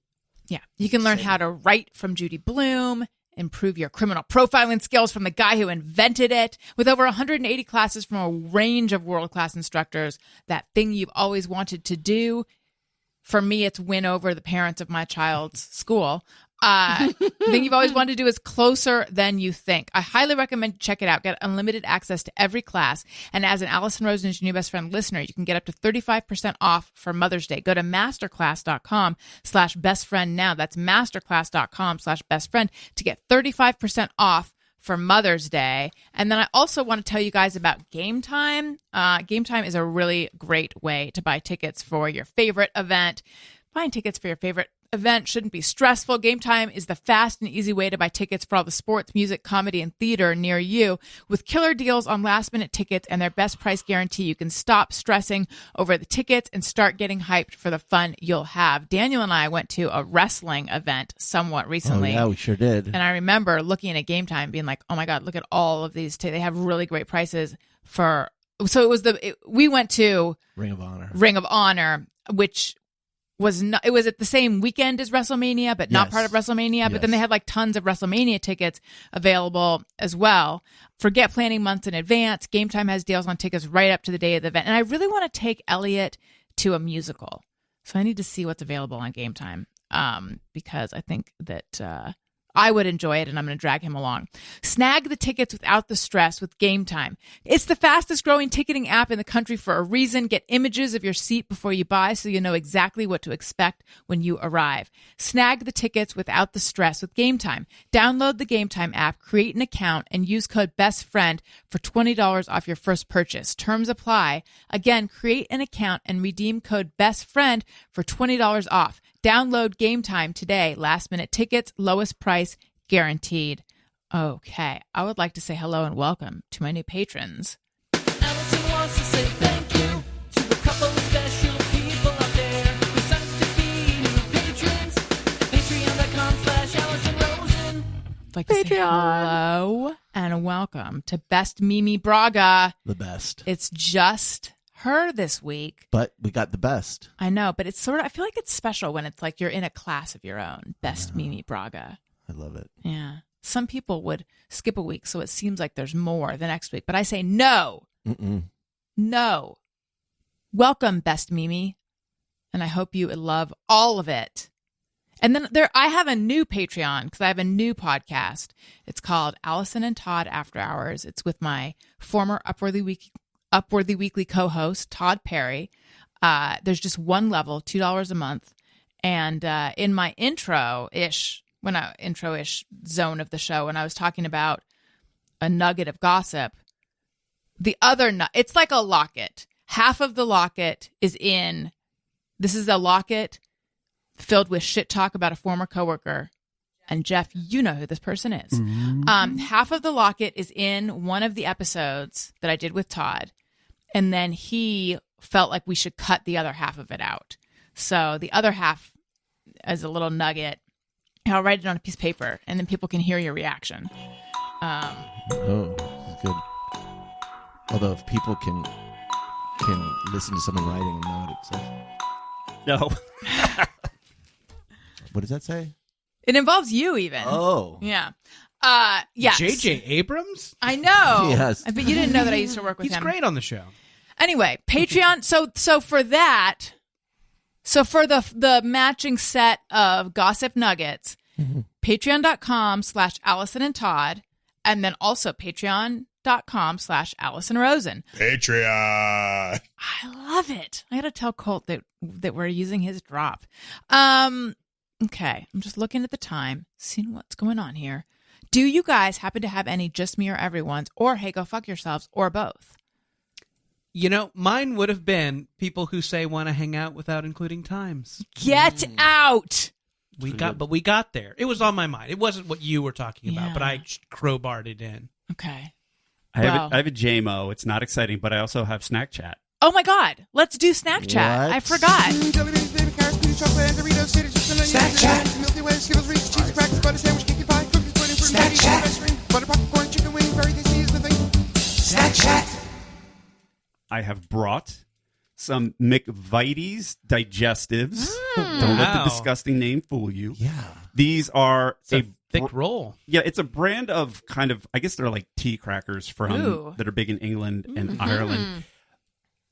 Yeah. You can learn how to write from Judy Blume, improve your criminal profiling skills from the guy who invented it. With over 180 classes from a range of world-class instructors, that thing you've always wanted to do. For me, it's win over the parents of my child's school. The thing you've always wanted to do is closer than you think. I highly recommend you check it out. Get unlimited access to every class. And as an Allison Rosen's Your New Best Friend listener, you can get up to 35% off for Mother's Day. Go to masterclass.com/bestfriend now. That's masterclass.com/bestfriend to get 35% off for Mother's Day. And then I also want to tell you guys about Game Time. Game Time is a really great way to buy tickets for your favorite event. Buying tickets for your favorite event shouldn't be stressful. Game Time is the fast and easy way to buy tickets for all the sports, music, comedy, and theater near you. With killer deals on last-minute tickets and their best price guarantee, you can stop stressing over the tickets and start getting hyped for the fun you'll have. Daniel and I went to a wrestling event somewhat recently. Oh, yeah, we sure did. And I remember looking at Game Time being like, oh my God, look at all of these. They have really great prices for... So we went to Ring of Honor, which was not, it was at the same weekend as WrestleMania, but not Yes. part of WrestleMania. Yes. But then they had like tons of WrestleMania tickets available as well. Forget planning months in advance. Game Time has deals on tickets right up to the day of the event. And I really want to take Elliot to a musical. So I need to see what's available on Game Time because I think that I would enjoy it, and I'm going to drag him along. Snag the tickets without the stress with Game Time. It's the fastest growing ticketing app in the country for a reason. Get images of your seat before you buy so you know exactly what to expect when you arrive. Snag the tickets without the stress with Game Time. Download the Game Time app, create an account, and use code BESTFRIEND for $20 off your first purchase. Terms apply. Again, create an account and redeem code BESTFRIEND for $20 off. Download Game Time today. Last minute tickets, lowest price guaranteed. Okay, I would like to say hello and welcome to my new patrons. Allison wants to say thank you to a couple of special people out there who signed up to be new patrons. Patreon.com/AllisonRosen. I'd like to say hello and welcome to Best Mimi Braga. the best. It's just her this week. But we got the best. I know, but it's sort of, I feel like it's special when it's like you're in a class of your own. Best Mimi Braga. I love it. Yeah. Some people would skip a week, so it seems like there's more the next week. But I say no. Mm-mm. No. Welcome, Best Mimi. And I hope you love all of it. And then I have a new Patreon because I have a new podcast. It's called Allison and Todd After Hours. It's with my former Upworthy Weekly co-host, Todd Perry. There's just one level, $2 a month. And in my intro-ish zone of the show, when I was talking about a nugget of gossip, the other it's like a locket. Half of the locket is in, this is a locket filled with shit talk about a former coworker. And Jeff, you know who this person is. Half of the locket is in one of the episodes that I did with Todd. And then he felt like we should cut the other half of it out. So the other half as a little nugget. I'll write it on a piece of paper, and then people can hear your reaction. Oh, this is good. Although if people can listen to someone writing and know what it says. No. What does that say? It involves you even. Oh. Yeah. Yes. J.J. Abrams? I know. Yes. But you didn't know that I used to work with He's him. great on the show. Anyway, Patreon. So for that, so for the matching set of gossip nuggets, patreon.com/Allison and Todd, and then also patreon.com/Allison Rosen. Patreon. I love it. I got to tell Colt that we're using his drop. Okay, I'm just looking at the time, seeing what's going on here. Do you guys happen to have any just me or everyone's, or hey, go fuck yourselves, or both? You know, mine would have been people who say want to hang out without including times. Get out! We got there. It was on my mind. It wasn't what you were talking about, Yeah. but I crowbarred it in. Okay. I Wow. have a JMO. It's not exciting, but I also have Snack Chat. Oh my God, let's do Snapchat. What? I forgot. I have brought some McVitie's digestives. Don't let the Wow. disgusting name fool you. Yeah. These are It's a thick roll. Yeah, it's a brand of kind of, I guess they're like tea crackers Ooh. that are big in England and Ireland.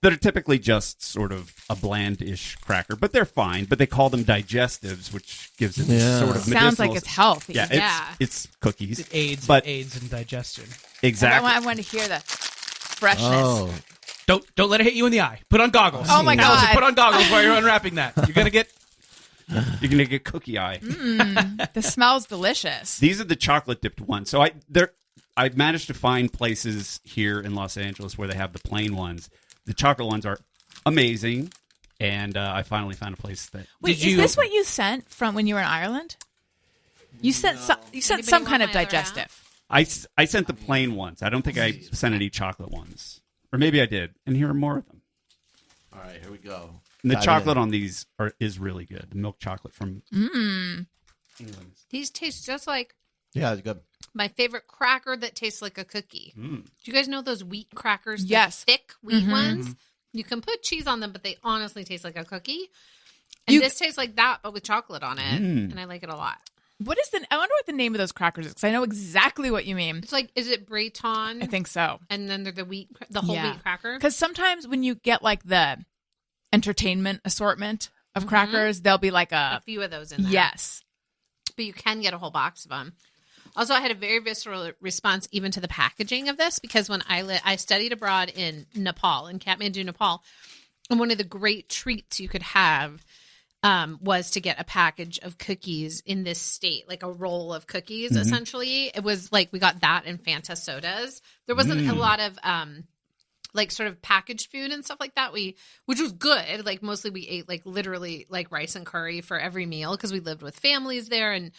That are typically just sort of a bland-ish cracker, but they're fine. But they call them digestives, which gives it this Yeah. sort of medicinal. Sounds like it's healthy. Yeah, it's cookies. It aids But- in digestion. Exactly. I want to hear the freshness. Oh. Don't let it hit you in the eye. Put on goggles. Oh my Allison, God. put on goggles while you're unwrapping that. You're gonna get. You're gonna get cookie eye. This smells delicious. These are the chocolate dipped ones. So I've managed to find places here in Los Angeles where they have the plain ones. The chocolate ones are amazing. And I finally found a place that. Wait, Did you- is this what you sent from when you were in Ireland? You sent you sent Anybody some want kind of my other digestive. I sent the plain ones. I don't think I sent any chocolate ones. Or maybe I did. And here are more of them. All right, here we go. And the Dive chocolate in. on these is really good. The milk chocolate from England. These taste just like Yeah, it's good. my favorite cracker that tastes like a cookie. Do you guys know those wheat crackers? The Yes. thick wheat ones. You can put cheese on them, but they honestly taste like a cookie. And this tastes like that, but with chocolate on it, and I like it a lot. What is I wonder what the name of those crackers is, because I know exactly what you mean. It's like, is it Breton? I think so. And then they're the whole wheat cracker. Because sometimes when you get like the entertainment assortment of crackers, there'll be like A few of those in there. yes. But you can get a whole box of them. Also, I had a very visceral response even to the packaging of this, because when I studied abroad in Nepal, in Kathmandu, Nepal, and one of the great treats you could have was to get a package of cookies in this state, like a roll of cookies, essentially. It was like we got that and Fanta sodas. There wasn't a lot of like sort of packaged food and stuff like that. Which was good. Like mostly we ate like literally like rice and curry for every meal because we lived with families there and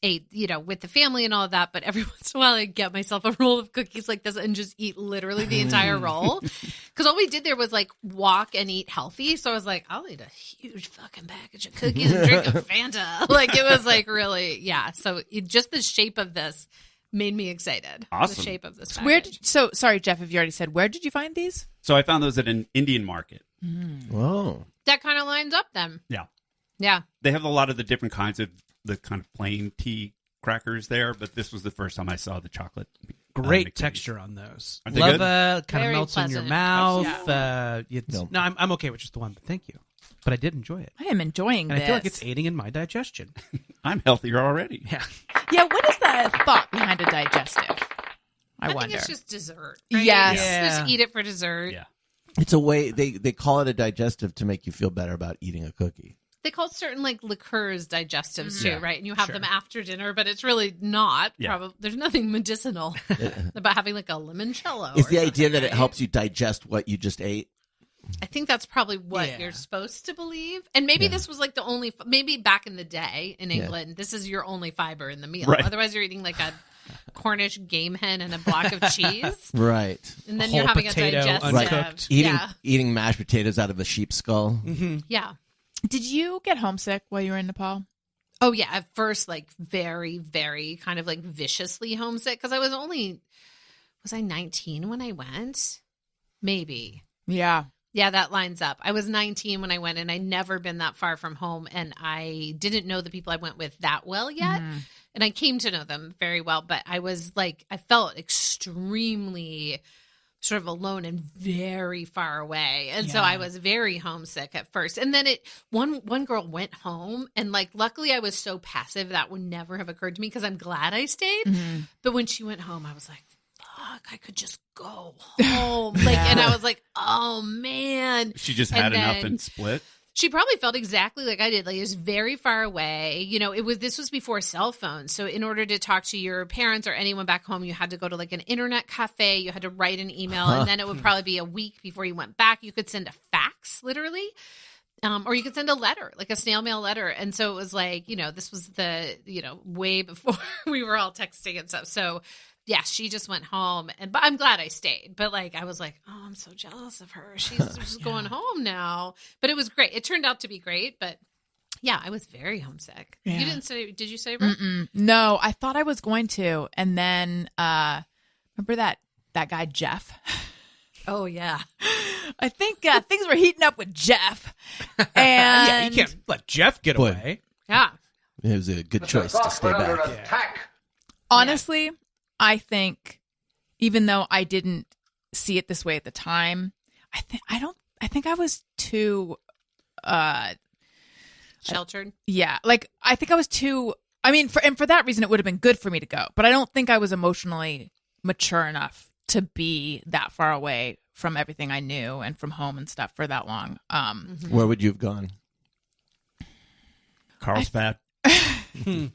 ate, with the family and all of that. But every once in a while, I'd get myself a roll of cookies like this and just eat literally the entire roll. Because all we did there was like walk and eat healthy. So I was like, I'll eat a huge fucking package of cookies and drink a Fanta. Like it was like really, yeah. So just the shape of this made me excited. Awesome. The shape of this Where package. sorry, Jeff, if you already said, where did you find these? So I found those at an Indian market. Whoa. That kind of lines up then. Yeah. Yeah. They have a lot of the different kinds of the kind of plain tea crackers there, but this was the first time I saw the chocolate. Great McVitie's. texture on those. Aren't they Lava kind of Very melts in your pleasant. mouth. No. No, I'm okay with just the one, but thank you. But I did enjoy it. I am enjoying And this. I feel like it's aiding in my digestion. I'm healthier already. Yeah. Yeah, what is the thought behind a digestive? I think wonder. it's just dessert. Right? Yes. Just Yeah. eat it for dessert. Yeah. It's a way they call it a digestive to make you feel better about eating a cookie. They call certain like liqueurs digestives too, Yeah. right? And you have Sure. them after dinner, but it's really not. Yeah. Probably there's nothing medicinal about having like a limoncello. Is or the idea something, that it right? helps you digest what you just ate? I think that's probably what Yeah. you're supposed to believe. And maybe this was like the only, maybe back in the day in England, this is your only fiber in the meal. Right. Otherwise, you're eating like a Cornish game hen and a block of cheese, Right. and then Whole you're having potato, a digestive. uncooked. Eating mashed potatoes out of a sheep's skull. Yeah. Did you get homesick while you were in Nepal? Oh yeah, at first like very, very kind of like viciously homesick because was I 19 when I went? Maybe. Yeah. Yeah, that lines up. I was 19 when I went and I'd never been that far from home and I didn't know the people I went with that well yet. And I came to know them very well, but I was like, I felt extremely sort of alone and very far away. And so I was very homesick at first. And then one girl went home and like, luckily I was so passive that would never have occurred to me because I'm glad I stayed. But when she went home, I was like, fuck, I could just go home. Like, and I was like, oh man. She just And had enough then- and split. She probably felt exactly like I did. Like it was very far away. This was before cell phones. So in order to talk to your parents or anyone back home, you had to go to like an internet cafe. You had to write an email, and then it would probably be a week before you went back. You could send a fax, literally. Or you could send a letter, like a snail mail letter. And so it was like, this was the, way before we were all texting and stuff. So yeah, she just went home, but I'm glad I stayed. But like, I was like, oh, I'm so jealous of her. She's just going home now. But it was great. It turned out to be great. But yeah, I was very homesick. Yeah. You didn't say? Did you say? Brooke? No, I thought I was going to, and then remember that guy Jeff. Oh yeah. I think things were heating up with Jeff, and Yeah, you can't let Jeff get Boy. away. Yeah. It was a good choice to stay back. honestly, I think even though I didn't see it this way at the time, I think I was too Sheltered. yeah, like I think I was too for that reason it would have been good for me to go, but I don't think I was emotionally mature enough to be that far away from everything I knew and from home and stuff for that long. Where would you have gone? Carlsbad. Santa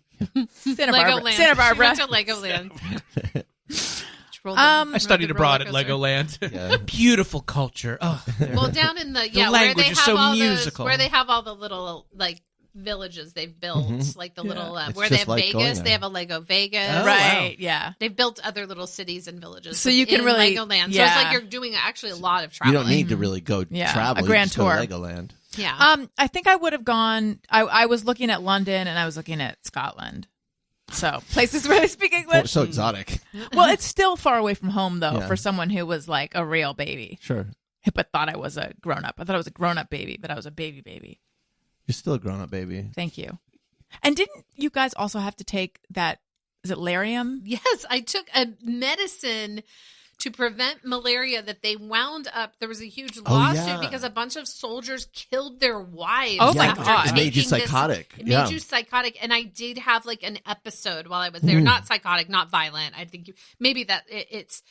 Barbara. Legoland. Santa She Barbara. went to Legoland. Roll I studied the abroad at roller coaster. Legoland. Yeah. Beautiful culture. Oh, Well, down in the where language they is have so all musical. where they have all the little like villages they've built, Mhm. like the little It's where they just have like going Vegas. there. They have a Lego Vegas. Oh, Right. Yeah. They've built other little cities and villages. So you can in really- Legoland. So yeah. it's like you're doing actually a lot of You traveling. don't need to really go Yeah, travel. a grand you just tour. Go to Legoland. Yeah. I think I would have gone. I was looking at London and I was looking at Scotland. So places where they speak English. So exotic. Well, it's still far away from home though Yeah. for someone who was like a real baby, Sure. but thought I was a grown up. I thought I was a grown up baby, but I was a baby. You're still a grown up baby. Thank you. And didn't you guys also have to take that? Is it Larium? Yes, I took a medicine to prevent malaria that they wound up. There was a huge Oh, lawsuit yeah. because a bunch of soldiers killed their wives. Oh, my after God. It made you taking this- psychotic. It Yeah. made you psychotic, and I did have like an episode while I was there. Not psychotic, not violent. I think maybe that it's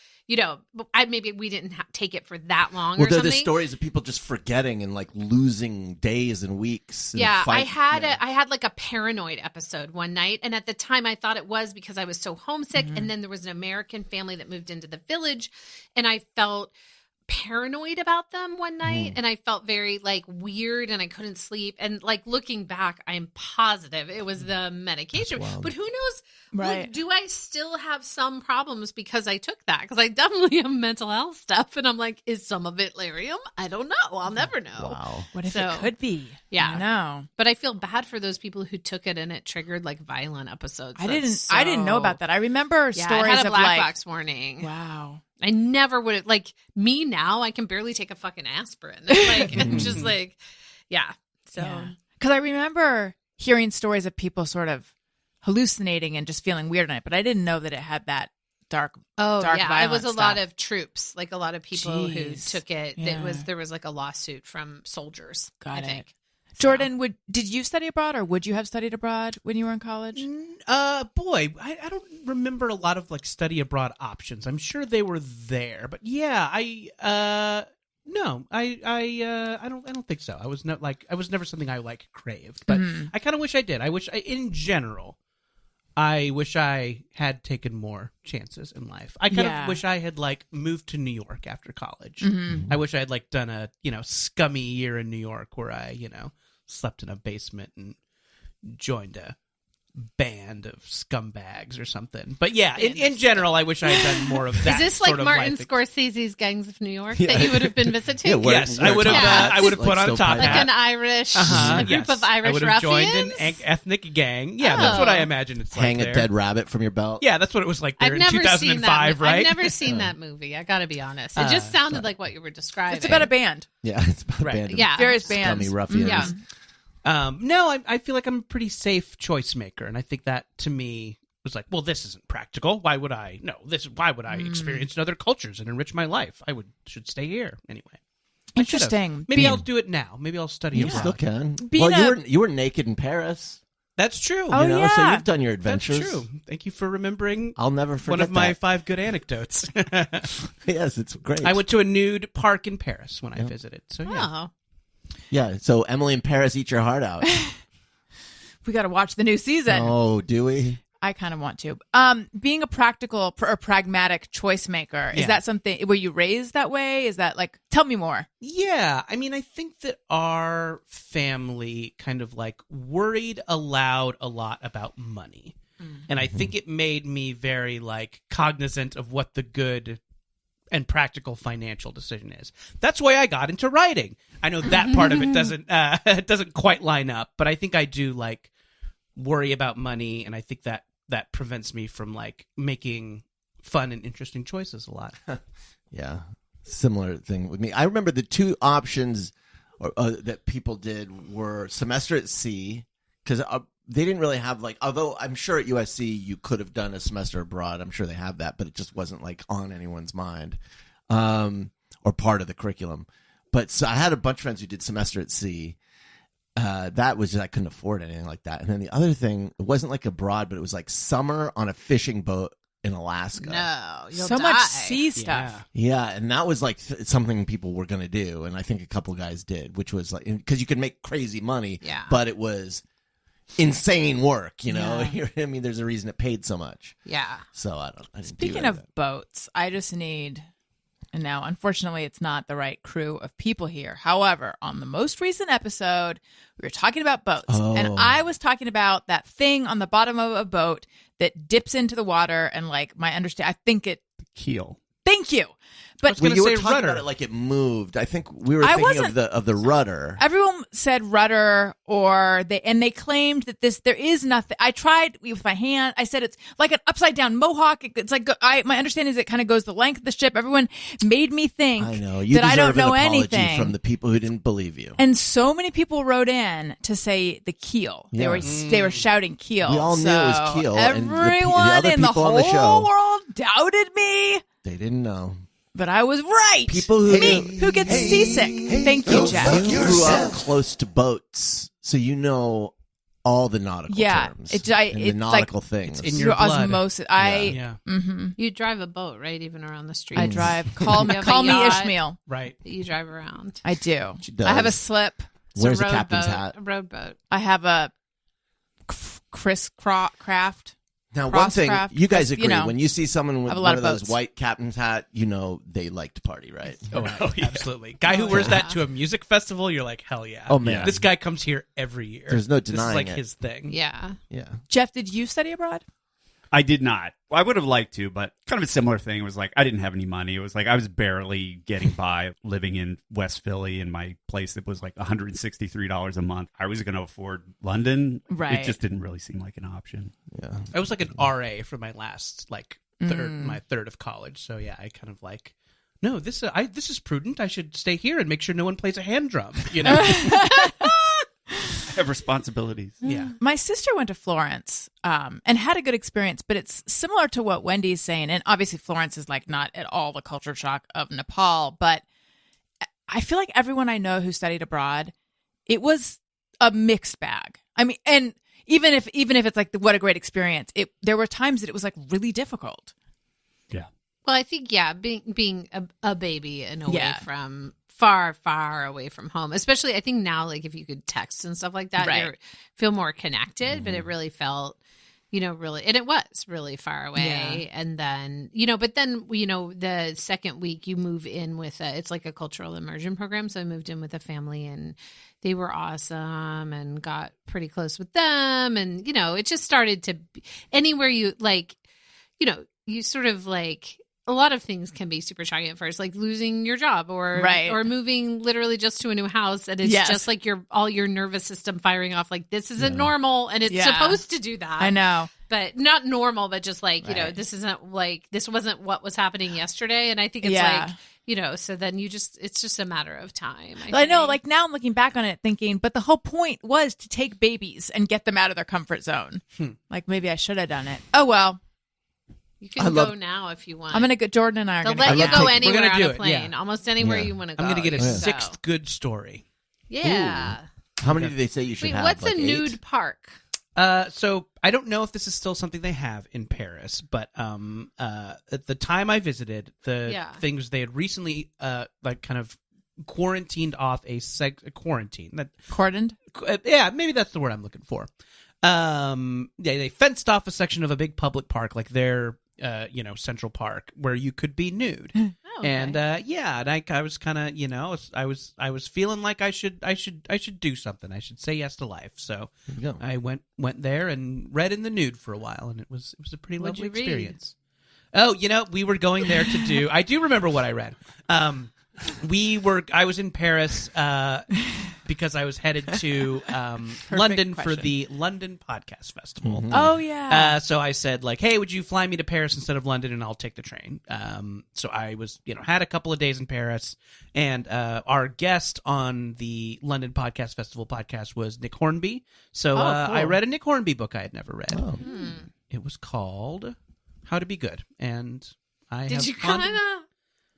maybe we didn't take it for that long Well, or they're something. the stories of people just forgetting and like losing days and weeks. And Yeah, fight- I had like a paranoid episode one night, and at the time I thought it was because I was so homesick, and then there was an American family that moved into the village, and I felt paranoid about them one night, and I felt very like weird, and I couldn't sleep, and like looking back, I'm positive it was the medication, wild. but who knows? Right. Like, do I still have some problems because I took that? Because I definitely have mental health stuff, and I'm like, is some of it Larium? I don't know. I'll never know. Wow. What if So, it could be? yeah. I know. But I feel bad for those people who took it and it triggered like violent episodes. I didn't know about that. I remember Yeah, stories I had a of black like, box warning. wow. I never would have like me now. I can barely take a fucking aspirin. Like I'm just like, yeah. So Because I remember hearing stories of people sort of hallucinating and just feeling weird on it, but I didn't know that it had that dark. oh Dark yeah, it violent was a lot stuff. of troops, like a lot of people who Jeez. took it. Yeah. There was like a lawsuit from soldiers. Got I it. think. Jordan, did you study abroad, or would you have studied abroad when you were in college? boy, I don't remember a lot of like study abroad options. I'm sure they were there, but yeah, no, I don't think so. I was never something I like craved, but I kind of wish I did. In general, I wish I had taken more chances in life. I kind Yeah. of wish I had like moved to New York after college. I wish I had like done a, scummy year in New York where I, slept in a basement and joined a band of scumbags or something. But yeah, in general, I wish I had done more of that. Is this like sort of Martin life. Scorsese's Gangs of New York that you would have been visiting? Yeah, what- Yes, I would have. Yeah. I would have put on a Like top Like hat. an Irish, Uh-huh, a group yes. of I Irish would have joined ruffians. an ethnic gang. Yeah, that's what I Oh. imagine it's like. Hang a there. dead rabbit from your belt. Yeah, that's what it was like there I've in never seen 2005, that. right? I've never seen that movie. I got to be honest. It just sounded like what you were describing. It's about a band. Yeah, it's about Right. a band of Yeah. Various scummy bands. ruffians. Yeah. No, I feel like I'm a pretty safe choice maker, and I think that to me was like, well, this isn't practical. Why would I? No, why would I experience other cultures and enrich my life? Should stay here anyway. I should have. Interesting. Maybe Being- I'll do it now. Maybe I'll study You abroad. still can. Being Well, a- you were naked in Paris. That's true. Oh, You know, so yeah. you've done your That's adventures. true. Thank you for remembering I'll never forget one of my that. 5 good anecdotes. Yes, it's great. I went to a nude park in Paris when I visited. So yeah. Oh. Yeah, so Emily in Paris, eat your heart out. We got to watch the new season. Oh, do we? I kind of want to. Being a practical or pragmatic choice maker, Yeah. is that something? Were you raised that way? Is that like? Tell me more. Yeah, I mean, I think that our family kind of like worried aloud a lot about money. And I think it made me very like cognizant of what the good and practical financial decision is. That's why I got into writing. I know that part of it doesn't quite line up, but I think I do like worry about money, and I think that prevents me from like making fun and interesting choices a lot. Yeah, similar thing with me. I remember the two options that people did were semester at sea, because they didn't really have like, although I'm sure at USC you could have done a semester abroad. I'm sure they have that, but it just wasn't like on anyone's mind or part of the curriculum. But so I had a bunch of friends who did semester at sea. That was just, I couldn't afford anything like that. And then the other thing, it wasn't like abroad, but it was like summer on a fishing boat in Alaska. No, you'll So die. much sea stuff. Yeah, and that was like something people were going to do, and I think a couple guys did, which was like, because you could make crazy money, Yeah. but it was insane work. You know, Yeah. I mean, there's a reason it paid so much. Yeah. So I didn't Speaking do of boats, I just need, and now unfortunately it's not the right crew of people here. However, on the most recent episode, we were talking about boats, and Oh. I was talking about that thing on the bottom of a boat that dips into the water, and like my understand, I think it. Keel. Thank you, but was Well, gonna you were say talking rudder. about it like it moved. I think we were I thinking wasn't- of the rudder. everyone said rudder, or they claimed that there is nothing. I tried with my hand. I said it's like an upside down mohawk. It's like my understanding is it kind of goes the length of the ship. Everyone made me think I know you that I deserve don't know an apology anything from the people who didn't believe you. And so many people wrote in to say the keel. Yeah. They were shouting keel. We all knew it was So keel, and the Everyone other in the people whole on the show- world doubted me, They didn't know. but I was right. People who me knew- who gets seasick. Thank you, go Jeff. fuck You grew up yourself. close to boats, so you know all the nautical Yeah, terms it's and like- the nautical things. in Through your blood. osmosis. Yeah. You drive a boat, right? Even around the street. I drive. Call You have call a me yacht. Ishmael. Right. That you drive around. I do. She does. I have a slip. It's Where's a the road captain's boat, hat? A road boat. I have a craft. Now, one thing Crosscraft, you guys you agree know, when you see someone with have a lot one of of those boats. white captain's hat, you know they like to party, right? Oh, absolutely. Guy who wears that to a music festival, you're like, hell yeah. Oh, man. This guy comes here every year. There's no This is denying like it. his thing. Yeah. Yeah. Jeff, did you study abroad? I did not. Well, I would have liked to, but kind of a similar thing. It was like I didn't have any money. It was like I was barely getting by living in West Philly in my place that was like $163 a month. I was going to afford London. Right. It just didn't really seem like an option. Yeah. I was like an RA for my last my third of college. So yeah, I kind of like, no, this is prudent. I should stay here and make sure no one plays a hand drum. You know? I have responsibilities. Yeah. My sister went to Florence and had a good experience, but it's similar to what Wendy's saying. And obviously, Florence is like not at all the culture shock of Nepal, but I feel like everyone I know who studied abroad, it was a mixed bag. I mean, and even if it's like what a great experience, there were times that it was like really difficult. Yeah. Well, I think being a baby and away Yeah. from far away from home, especially I think now, like if you could text and stuff like that, Right. you feel more connected. But it really felt, really, and it was really far away. Yeah. And then, but then the second week you move in with it's like a cultural immersion program. So I moved in with a family and they were awesome and got pretty close with them. And, it just started to anywhere you like, you sort of like, a lot of things can be super shocking at first, like losing your job or Right. or moving literally just to a new house, and it's Yes. just like all your nervous system firing off like this isn't normal, and it's Yeah. supposed to do that. I know. but not normal, but just like Right. this isn't like this wasn't what was happening yesterday, and I think it's Yeah. like so then it's just a matter of time. I know, think. like now I'm looking back on it thinking, but the whole point was to take babies and get them out of their comfort zone. Like maybe I should have done it. Oh, well. you can I go love- now if you want. I'm going to go. Jordan and I are They'll going to let you love go taking- We're anywhere gonna on do a it, plane, yeah. almost anywhere Yeah. you want to go. I'm going to get a you can go. sixth good story. Yeah. How many do they say you should Wait, have? what's Like a 8? nude park? So I don't know if this is still something they have in Paris, but at the time I visited, the things they had recently like kind of quarantined off a quarantine that Cordoned? yeah, maybe that's the word I'm looking for. They fenced off a section of a big public park, like their Central Park, where you could be nude. Oh, okay. And and I was kind of I was feeling like I should do something. I should say yes to life. So There you go. I went there and read in the nude for a while, and it was a pretty What'd lovely you read? experience. Oh, we were going there to do. I do remember what I read. I was in Paris because I was headed to London for question. the London Podcast Festival. Oh, yeah. So I said, like, hey, would you fly me to Paris instead of London, and I'll take the train. So I was, had a couple of days in Paris, and our guest on the London Podcast Festival podcast was Nick Hornby. So cool. I read a Nick Hornby book I had never read. Oh. It was called How to Be Good, and I Did have you fond- kind of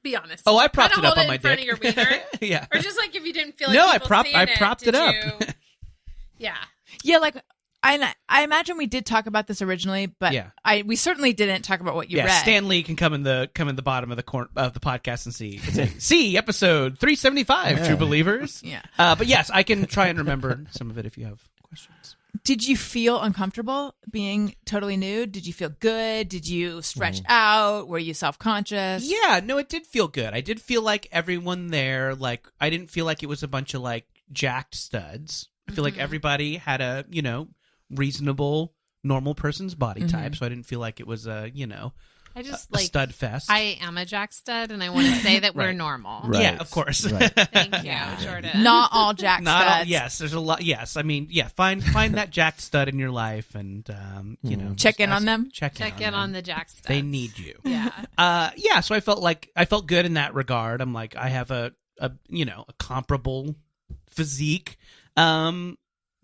be honest? Oh, I Did you propped kinda it up hold on my in front dick. of your wiener? Yeah. Or just like if you didn't feel like No, I people propped seeing it did up. you- Yeah. Yeah, like I imagine we did talk about this originally, but Yeah. we certainly didn't talk about what you Yeah, read. Stan Lee can come in the bottom of the podcast and see episode 375, Yeah. True Believers. Yeah. But yes, I can try and remember some of it if you have questions. Did you feel uncomfortable being totally nude? Did you feel good? Did you stretch out? Were you self-conscious? Yeah, no, it did feel good. I did feel like everyone there, like, I didn't feel like it was a bunch of, like, jacked studs. I feel like everybody had a, reasonable, normal person's body type, so I didn't feel like it was a, I just a stud fest. I am a jack stud, and I want to say that we're Right. normal. Right. Yeah, of course. Right. Thank you, Yeah. Jordan. Not all jack Not all, studs. yes, there's a lot. Yes, I mean, yeah, find that jacked stud in your life, and Check just in on them? Check Check in them. on the jack studs. They need you. Yeah. Yeah. So I felt good in that regard. I'm like, I have a comparable physique.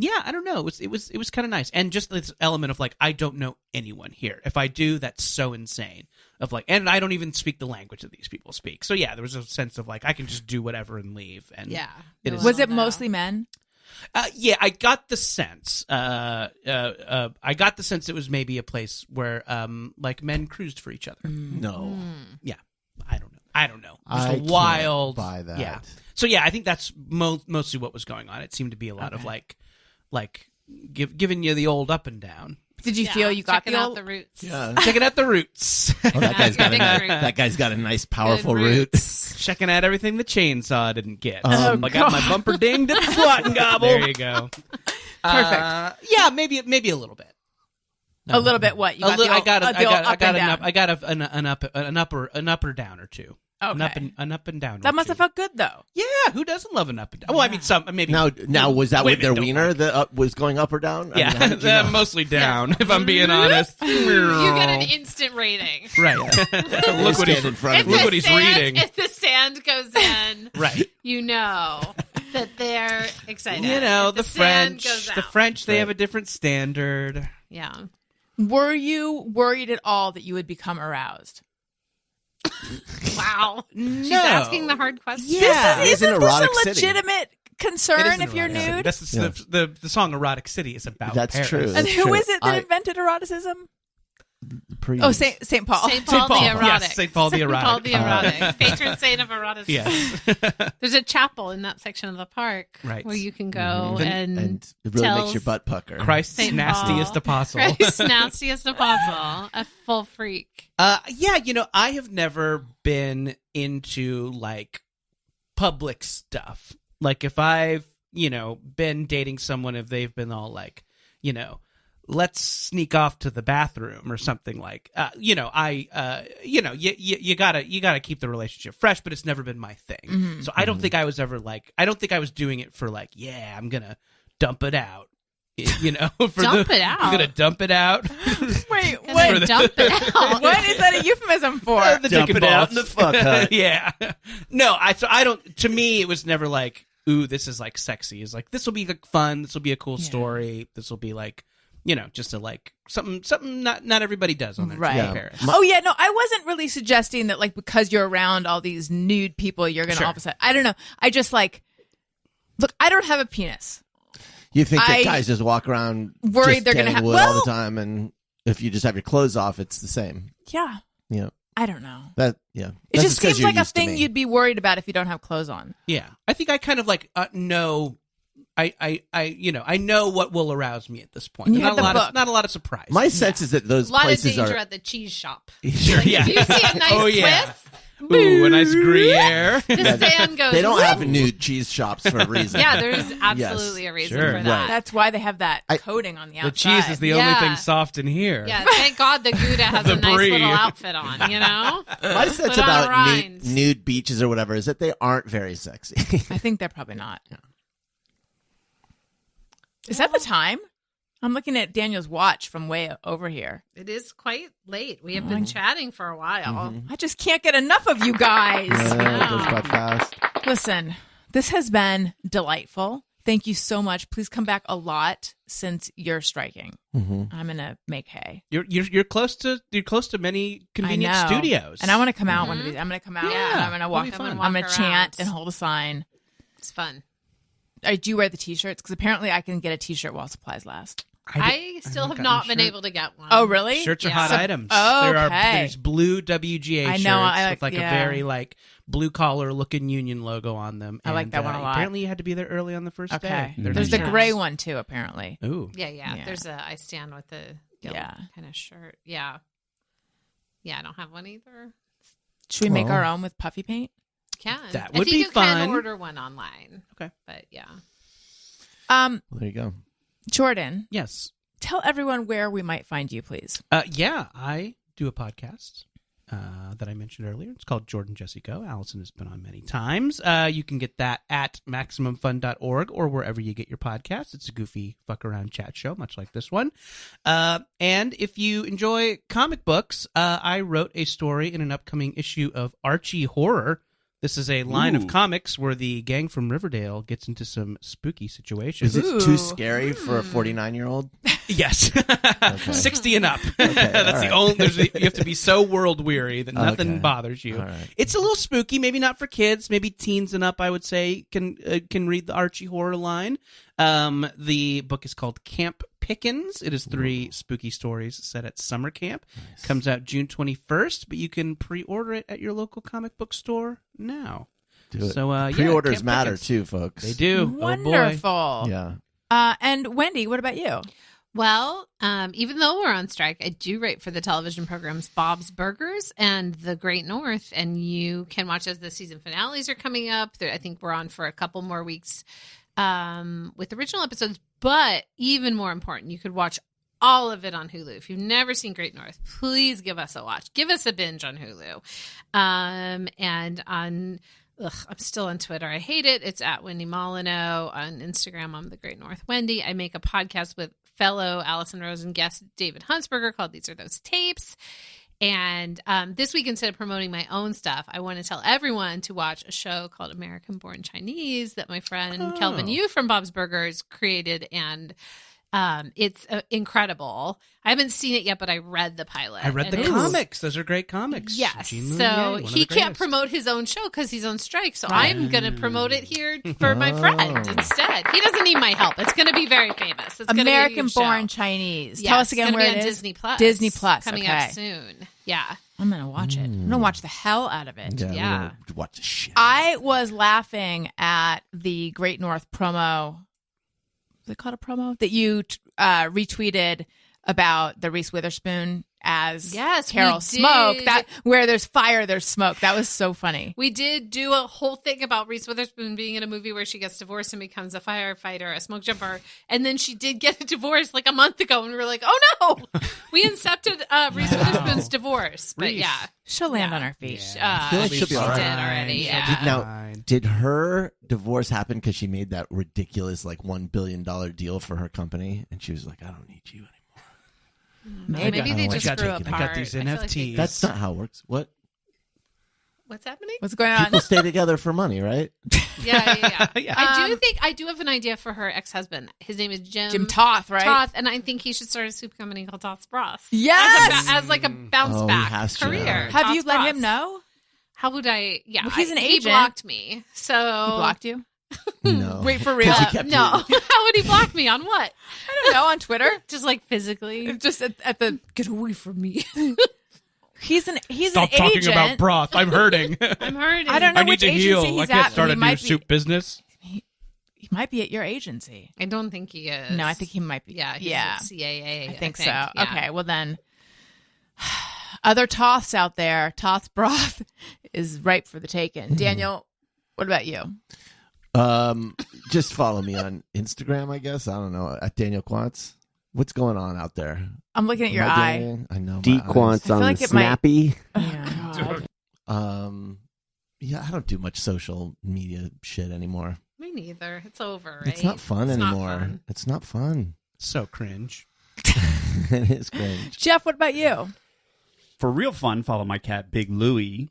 Yeah, I don't know. It was kind of nice, and just this element of like, I don't know anyone here. If I do, that's so insane. Of like, and I don't even speak the language that these people speak. So yeah, there was a sense of like, I can just do whatever and leave. And Yeah. it is. Was it No. mostly men? Yeah, I got the sense. I got the sense it was maybe a place where like men cruised for each other. No. Yeah, I don't know. Just I a can't wild buy that. Yeah. So yeah, I think that's mostly what was going on. It seemed to be a lot of like giving you the old up and down. Did you feel you got checking the out old... the roots? Yeah. Checking out the roots. Oh, that guy's got a nice, powerful root. Checking out everything the chainsaw didn't get. Oh, I got my bumper dinged at the swat and gobble. There you go. Perfect. Yeah, maybe a little bit. A little bit what? You got I got an up or down or two. Okay. An up and down. That or must two. have felt good, though. Yeah, who doesn't love an up and down? Well, I mean, some maybe. Now was that with women their don't wiener like that was going up or down? I Yeah, mean, how did you know? mostly down. If I'm being honest, You get an instant rating. right. Look what he's in front of Look me. what he's reading. If the sand goes in, Right. you know that they're excited. You know, If the sand French. goes The out. French, they Right. have a different standard. Yeah. Were you worried at all that you would become aroused? Wow. She's No. asking the hard question. Yeah. It's an Isn't erotic this a city. legitimate It concern is an if you're erotic city. nude? That's Yeah. the song "Erotic City" is about. That's Paris. true. And That's who true. is it that invented eroticism? Priest. Oh, Saint Paul. St. Paul, the erotic. Yes, St. Paul the St. Paul erotic. the erotic. Patron saint of eroticism. Yes. There's a chapel in that section of the park Right. where you can go Mhm. and And it really tells makes your butt pucker. Christ's St. nastiest Paul. apostle. Christ's nastiest apostle, a full freak. Yeah, I have never been into like public stuff. Like if I've, been dating someone, if they've been all like, let's sneak off to the bathroom or something like, you gotta keep the relationship fresh, but it's never been my thing. So I don't think I was ever like, I don't think I was doing it for like, yeah, I'm gonna dump it out. For Dump it out? I'm gonna dump it out. Wait, Gonna what? dump it out. What is that a euphemism for? The Dump dick and it out balls. in the fuck hut. Yeah. No, I don't. To me, it was never like, ooh, this is like sexy. It's like, this will be like fun. This will be a cool story. This will be like, just a like something not everybody does on their Right. trip to Yeah. Paris. Oh yeah, no, I wasn't really suggesting that like because you're around all these nude people, you're gonna Sure. all of a sudden. I don't know. I just like, look, I don't have a penis. You think that I guys just walk around worried just they're gonna getting have- wood all well- the time, and if you just have your clothes off, it's the same. Yeah, Yeah, I don't know. that yeah. It That's just 'cause seems you're like a used to thing me. you'd be worried about if you don't have clothes on. Yeah, I think I kind of like know. I know what will arouse me at this point. You Not had a lot the of book. not a lot of surprise. My sense is that those A lot of places danger are. at the cheese shop. Sure, yeah. If you see a nice Oh, yeah. twist, Ooh, a nice Gruyere. the sand goes. They don't whoop. have nude cheese shops for a reason. Yeah, there's absolutely a reason Sure. for that. That's why they have that coating on the The outside. cheese is the only Yeah. thing soft in here. Yeah, thank God the Gouda has The a nice brie. little outfit on, My sense Put on about rinds. nude beaches or whatever is that they aren't very sexy. I think they're probably not. Is that the time? I'm looking at Daniel's watch from way over here. It is quite late. We have been chatting for a while. I just can't get enough of you guys. Yeah, it goes by fast. Listen, this has been delightful. Thank you so much. Please come back a lot since you're striking. I'm gonna make hay. You're close to many convenient I know. studios, and I want to come out one of these. I'm gonna come out. Yeah, and I'm gonna walk. it'll be fun. I'm gonna Walk chant around. and hold a sign. It's fun. Do you wear the t-shirts? Because apparently I can get a t-shirt while supplies last. I still have haven't not gotten been a able to get one. Oh, really? Shirts are Yeah. hot So- items. Okay. There's blue WGA I shirts know, I with like yeah. a very like blue collar looking union logo on them. I like And, that one a lot. Apparently, you had to be there early on the first Okay. day. They're There's nice the nice. gray shirts. one too, apparently. Ooh, Yeah. Yeah. There's I stand with the guild Yeah. kind of shirt. Yeah. Yeah, I don't have one either. Should we make Well. our own with puffy paint? Can. That I would think be you can fun. order one online. Okay. But yeah. Well, there you go. Jordan, yes. tell everyone where we might find you, please. Yeah, I do a podcast that I mentioned earlier. It's called Jordan Jesse Go. Allison has been on many times. You can get that at MaximumFun.org or wherever you get your podcasts. It's a goofy fuck around chat show, much like this one. And if you enjoy comic books, I wrote a story in an upcoming issue of Archie Horror. This is a line Ooh. of comics where the gang from Riverdale gets into some spooky situations. Is it Ooh. too scary for a 49-year-old? Yes. 60 and up. Okay, That's all the right. only. You have to be so world weary that nothing Okay. bothers you. All right. It's a little spooky, maybe not for kids, maybe teens and up, I would say, can read the Archie Horror line. The book is called Camp Pickens. It is 3 spooky stories set at summer camp. Comes out June 21st, but you can pre-order it at your local comic book store now. Do it. So, yeah, Pre-orders Camp matter Pickens. too, folks. They do. Oh, boy. Wonderful. Yeah. And Wendy, what about you? Well, even though we're on strike, I do write for the television programs Bob's Burgers and The Great North, and you can watch as the season finales are coming up. I think we're on for a couple more weeks with original episodes, but even more important, you could watch all of it on Hulu. If you've never seen Great North, please give us a watch. Give us a binge on Hulu. And on... I'm still on Twitter. I hate it. It's at Wendy Molyneux. On Instagram, I'm the Great North Wendy. I make a podcast with fellow Allison Rosen guest David Huntsberger called These Are Those Tapes. And this week, instead of promoting my own stuff, I want to tell everyone to watch a show called American Born Chinese that my friend Kelvin Yu from Bob's Burgers created. And it's incredible. I haven't seen it yet, but I read the pilot. I read and the it's- comics. Those are great comics. Yes. Gene Mooney, So one of he the can't greatest. promote his own show because he's on strike. So I'm going to promote it here for my friend instead. He doesn't need my help. It's going to be very famous. It's gonna be a American huge Born show. Chinese. Yes, Tell us again it's where gonna it be on is. Disney Plus. Disney Plus. Coming okay. up soon. Yeah. I'm going to watch it. I'm going to watch the hell out of it. Yeah. Yeah. we're gonna watch the shit. I was laughing at the Great North promo. Was it called a promo? That you retweeted about the Reese Witherspoon as Yes, we Carol Smoke. did. That where there's fire, there's smoke. That was so funny. We did do a whole thing about Reese Witherspoon being in a movie where she gets divorced and becomes a firefighter, a smoke jumper. And then she did get a divorce like a month ago. And we were like, oh no, we incepted Reese Witherspoon's divorce. But Reese. yeah. She'll land on her feet. Yeah. I feel like she'll be she all right. did already. She'll Yeah. be Now, fine. did her divorce happen because she made that ridiculous like $1 billion deal for her company, and she was like, "I don't need you anymore." Maybe they I just got grew taken. apart. I got these I feel like they- NFTs. That's not how it works. What? What's happening? What's going on? People stay together for money, right? Yeah. Yeah. I do have an idea for her ex-husband. His name is Jim Toth, right? Toth, and I think he should start a soup company called Toth's Broth. Yes. As like a bounce Oh, he back has to. career. Have you Toth's let him Broth. know? How would I? Yeah, Well, he's an He agent. blocked me. So He blocked you? No. Wait, for real? Because he kept no. How would he block me on what? I don't know. On Twitter? Just like physically. Just at the Get away from me. he's an Stop agent. talking about broth. I'm hurting. I'm hurting. I don't know I need which to agency heal. he's I can't at. start He a new might be- soup business. He might be at your agency. I don't think he is. No, I think he might be. Yeah, he's yeah. at CAA. I think so. yeah. Okay, well then, other Toths out there, Toth's broth is ripe for the taking. Daniel, what about you? Just follow me on Instagram, I guess. I don't know, at Daniel Quantz. What's going on out there? I'm looking at your Am I eye. doing- I know. my Dequants I feel on like it might- Snappy. Yeah, God. eyes. Yeah, I don't do much social media shit anymore. Me neither. It's over, right? It's not fun It's not anymore. fun. It's not fun. So cringe. It is cringe. Jeff, what about you? For real fun, follow my cat Big Louie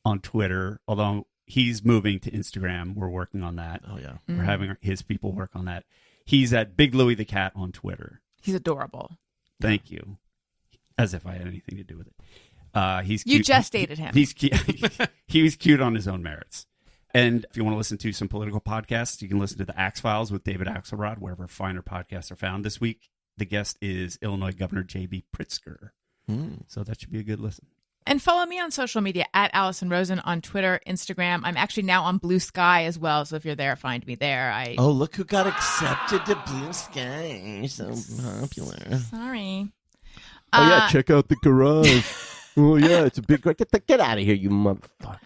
on Twitter. Although he's moving to Instagram, we're working on that. Oh yeah. We're having his people work on that. He's at Big Louie the cat on Twitter. He's adorable. Thank you. As if I had anything to do with it. He's You cute. just dated him. He's cute. He was cute on his own merits. And if you want to listen to some political podcasts, you can listen to the Axe Files with David Axelrod, wherever finer podcasts are found. This the guest is Illinois Governor J.B. Pritzker. So that should be a good listen. And follow me on social media at Allison Rosen on Twitter, Instagram. I'm actually now on Blue Sky as well. So if you're there, find me there. Oh, look who got accepted to Blue Sky. You're so popular. Sorry. Oh, yeah, check out the garage. Oh, yeah, it's a big... Get out of here, you motherfucker.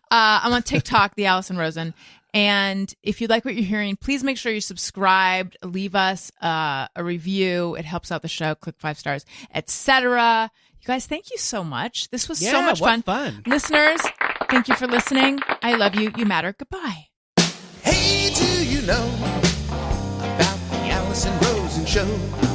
I'm on TikTok, the Allison Rosen. And if you like what you're hearing, please make sure you're subscribed. Leave us a review. It helps out the show. Click 5 stars, etc. You guys, thank you so much. This was so much fun. Listeners, thank you for listening. I love you. You matter. Goodbye. Hey, do you know about the Allison Rosen Show?